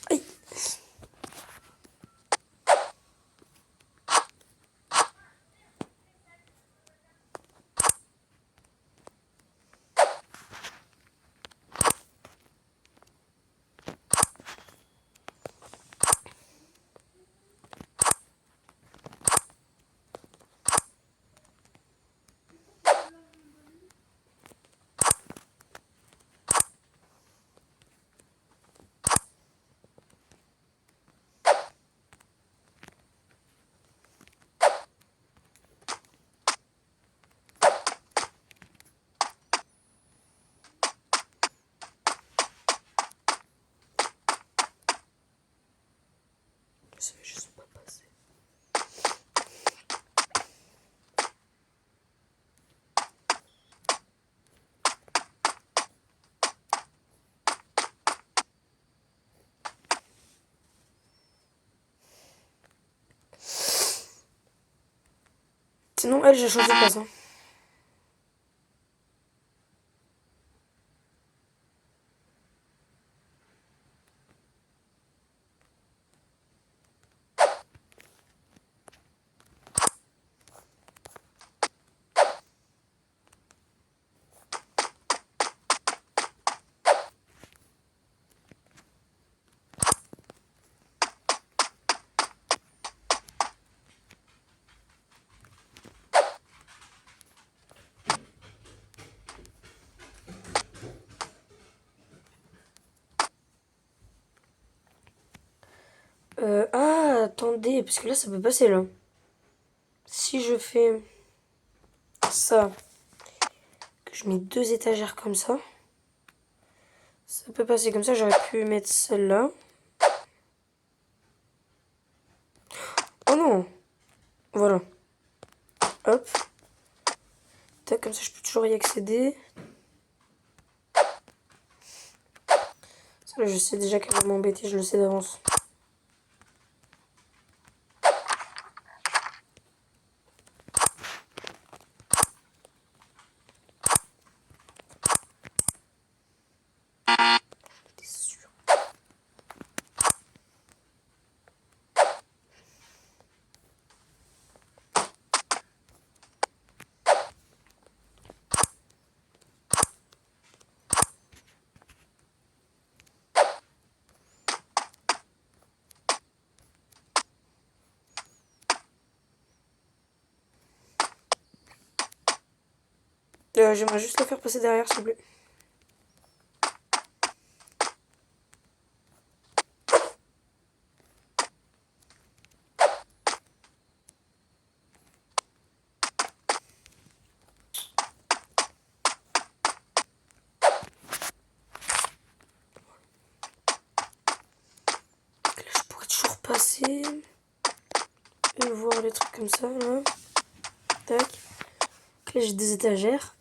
Aïe! Sinon, elle, j'ai changé de place. Hein. Ah, attendez, parce que là, ça peut passer, là. Si je fais ça, que je mets 2 étagères comme ça peut passer comme ça. J'aurais pu mettre celle-là. Oh non! Voilà. Hop. Tac, comme ça, je peux toujours y accéder. Ça, là, je sais déjà qu'elle va m'embêter, je le sais d'avance. J'aimerais juste la faire passer derrière, s'il vous plaît. Là, je pourrais toujours passer et voir les trucs comme ça, là. Tac. Là, j'ai des étagères.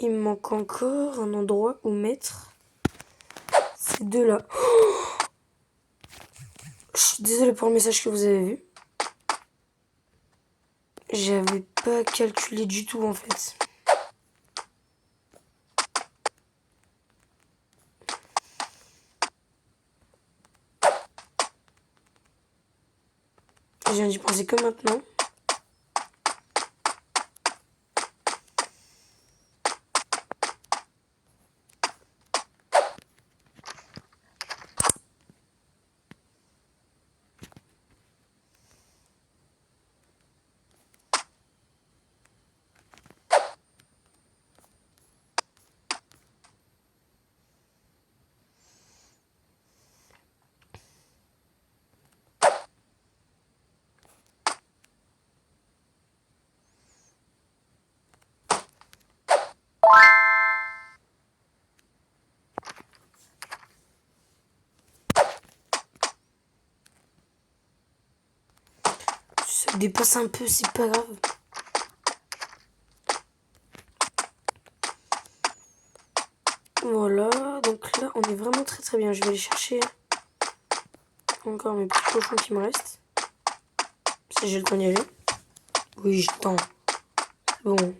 Il me manque encore un endroit où mettre ces deux-là. Je suis désolée pour le message que vous avez vu. J'avais pas calculé du tout, en fait. Je viens d'y penser que maintenant. Ça dépasse un peu, c'est pas grave. Voilà, donc là, on est vraiment très très bien. Je vais aller chercher encore mes petits pochons qui me restent. Si j'ai le temps d'y aller. Oui, j'ai le temps. Bon.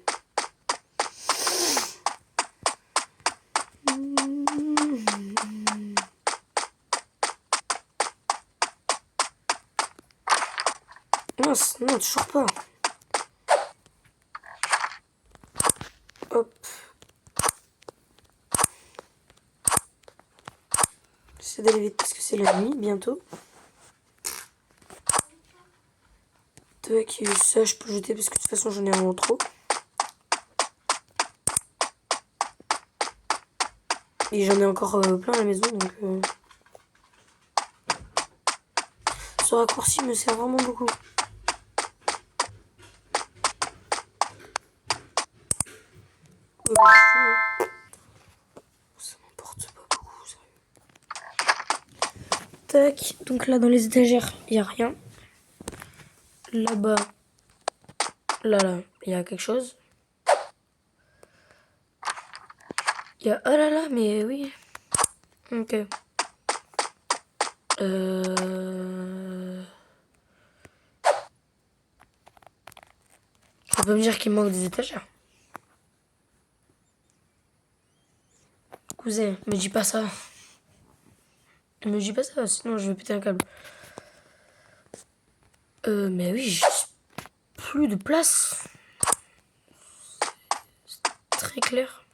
Mince, non, toujours pas. Hop. J'essaie d'aller vite parce que c'est la nuit bientôt. Tac, ça je peux jeter parce que de toute façon j'en ai vraiment trop. Et j'en ai encore plein à la maison donc ce raccourci me sert vraiment beaucoup. Ça m'importe pas beaucoup, sérieux. Tac, donc là dans les étagères, il n'y a rien. Là-bas, là, il y a quelque chose. Il y a... Oh là là, mais oui. Ok. Tu peux me dire qu'il manque des étagères. Cousin, me dis pas ça. Me dis pas ça, sinon je vais péter un câble. Mais oui, j'ai plus de place. C'est très clair.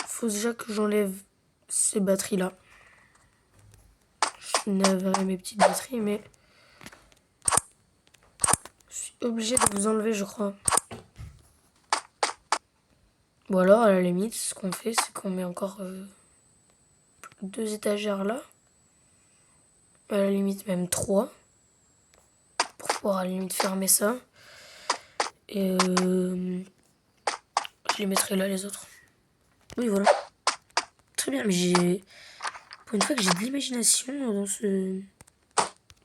Faut déjà que j'enlève ces batteries-là. Je n'avais mes petites batteries, mais je suis obligée de vous enlever, je crois. Ou alors, à la limite, ce qu'on fait, c'est qu'on met encore 2 étagères là. À la limite, même 3. Pour pouvoir à la limite fermer ça. Et je les mettrai là, les autres. Oui, voilà. Très bien, mais j'ai... Pour une fois que j'ai de l'imagination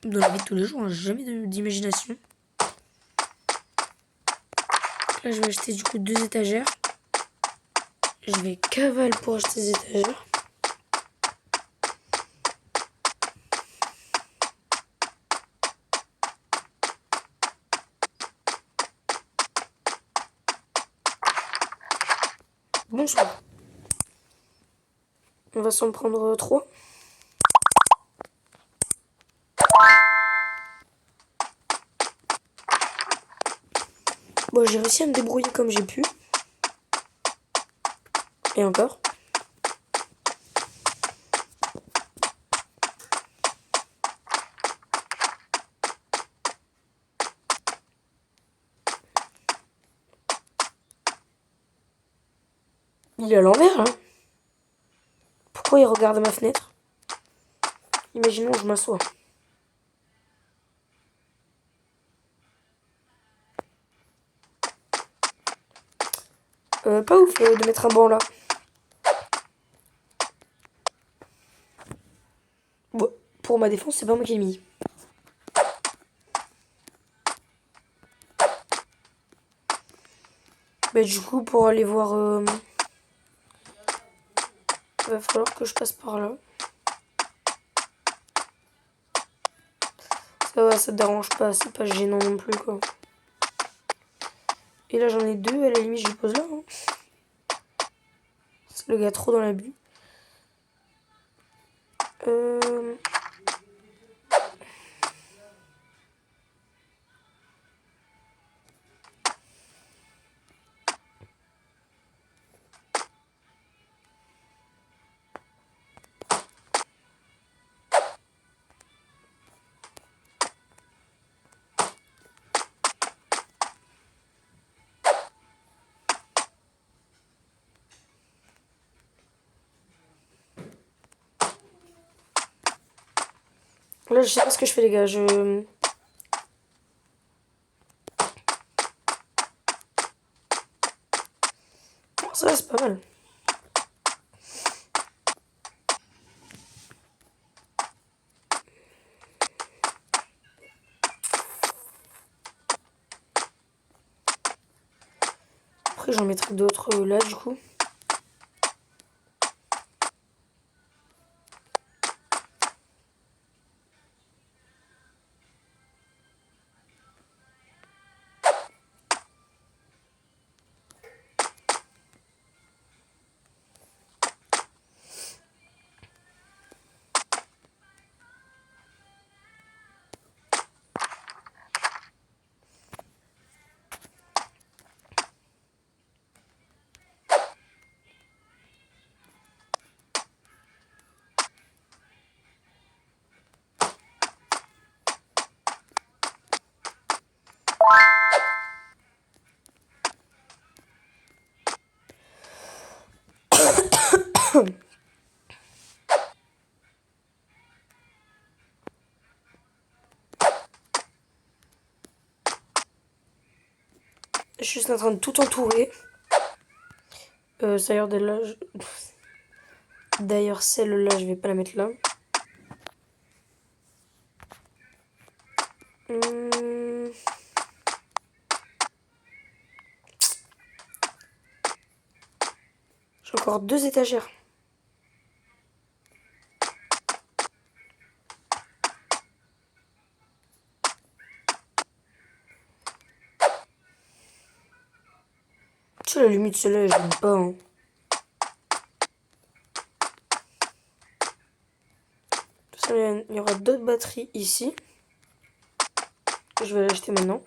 dans la vie de tous les jours, hein, j'ai jamais d'imagination. Là, je vais acheter du coup 2 étagères. Je vais cavale pour acheter des étagères. Bonsoir. On va s'en prendre 3. Bon, j'ai réussi à me débrouiller comme j'ai pu. Et encore. Il est à l'envers, là. Pourquoi il regarde ma fenêtre? Imaginons que je m'assois. Pas ouf de mettre un banc là. Bon, pour ma défense, c'est pas moi qui l'ai mis. Bah, du coup, pour aller voir... va falloir que je passe par là. Ça va, ça te dérange pas, c'est pas gênant non plus, quoi. Et là, j'en ai 2, à la limite, je les pose là. Hein. C'est le gars trop dans l'abus. Là, je sais pas ce que je fais, les gars. Ça va, c'est pas mal. Après, j'en mettrai d'autres là, du coup. Je suis juste en train de tout entourer. D'ailleurs, celle-là, je vais pas la mettre là. J'ai encore 2 étagères. Tu sais, la limite, celle-là, je l'aime pas. Hein. Il y aura d'autres batteries ici. Je vais l'acheter maintenant.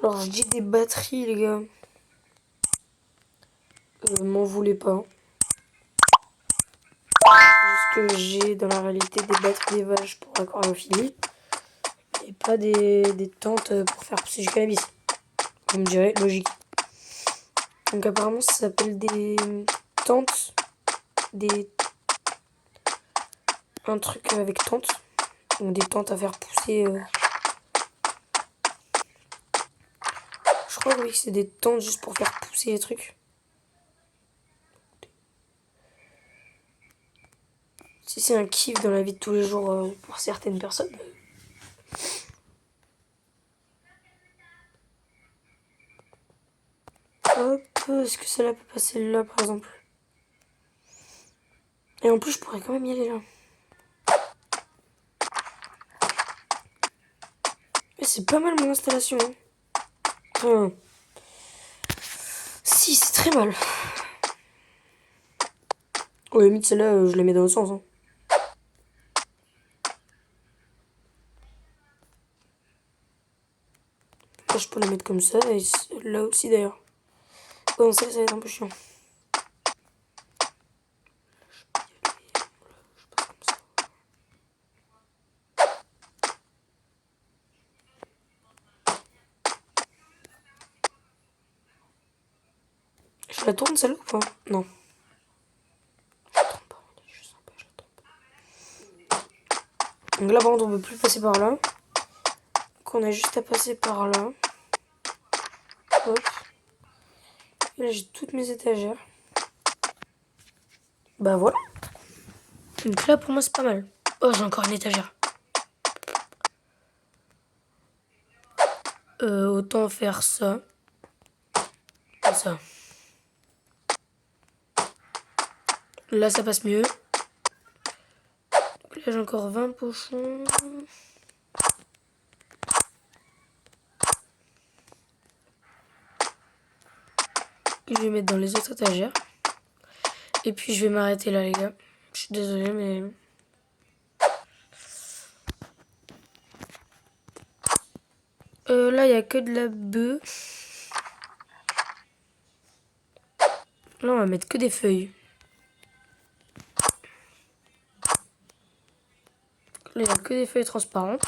Alors, je dis des batteries, les gars. M'en voulez pas. Juste que j'ai dans la réalité des batteries des vaches pour aquariophilie. Et pas des tentes pour faire pousser du cannabis. Vous me direz, logique. Donc apparemment ça s'appelle des tentes. Un truc avec tente. Donc des tentes à faire pousser. Je crois oui que c'est des tentes juste pour faire pousser les trucs. Si c'est un kiff dans la vie de tous les jours pour certaines personnes. Hop, est-ce que celle-là peut passer là par exemple? Et en plus je pourrais quand même y aller là. Mais c'est pas mal mon installation. Hein. Enfin, si c'est très mal. Oh limite celle-là je la mets dans le sens. Hein. Là, je peux la mettre comme ça et là aussi d'ailleurs. Bon ça va être un peu chiant. Je la tourne celle-là ou pas? Non. Je la tourne pas, je sens pas, je la tourne pas. Donc là par contre on peut plus passer par là. Donc on a juste à passer par là. Hop. Et là j'ai toutes mes étagères. Bah voilà. Donc là pour moi c'est pas mal. Oh j'ai encore une étagère. Autant faire ça. Comme ça. Là ça passe mieux. Donc là j'ai encore 20 pochons. Que je vais mettre dans les autres étagères. Et puis je vais m'arrêter là les gars. Je suis désolée mais... là il n'y a que de la bœuf. Là on va mettre que des feuilles. Là il n'y a que des feuilles transparentes.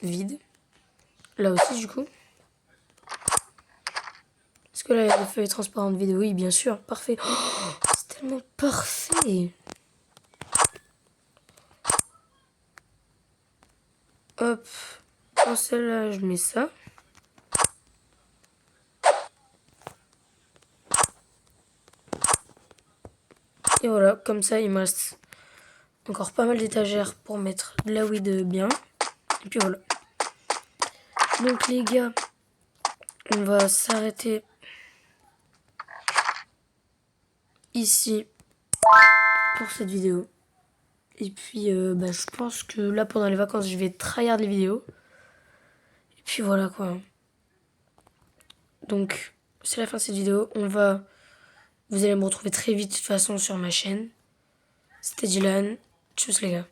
Vides. Là aussi du coup. Est-ce que là il y a des feuilles transparentes vides? Oui bien sûr. Parfait. Oh, c'est tellement parfait. Hop. Dans celle-là je mets ça. Et voilà, comme ça, il me reste encore pas mal d'étagères pour mettre de la weed bien. Et puis voilà. Donc les gars, on va s'arrêter ici pour cette vidéo. Et puis je pense que là, pendant les vacances, je vais tryhard les vidéos. Et puis voilà quoi. Donc, c'est la fin de cette vidéo. Vous allez me retrouver très vite de toute façon sur ma chaîne. C'était Dylan. Tchuss les gars.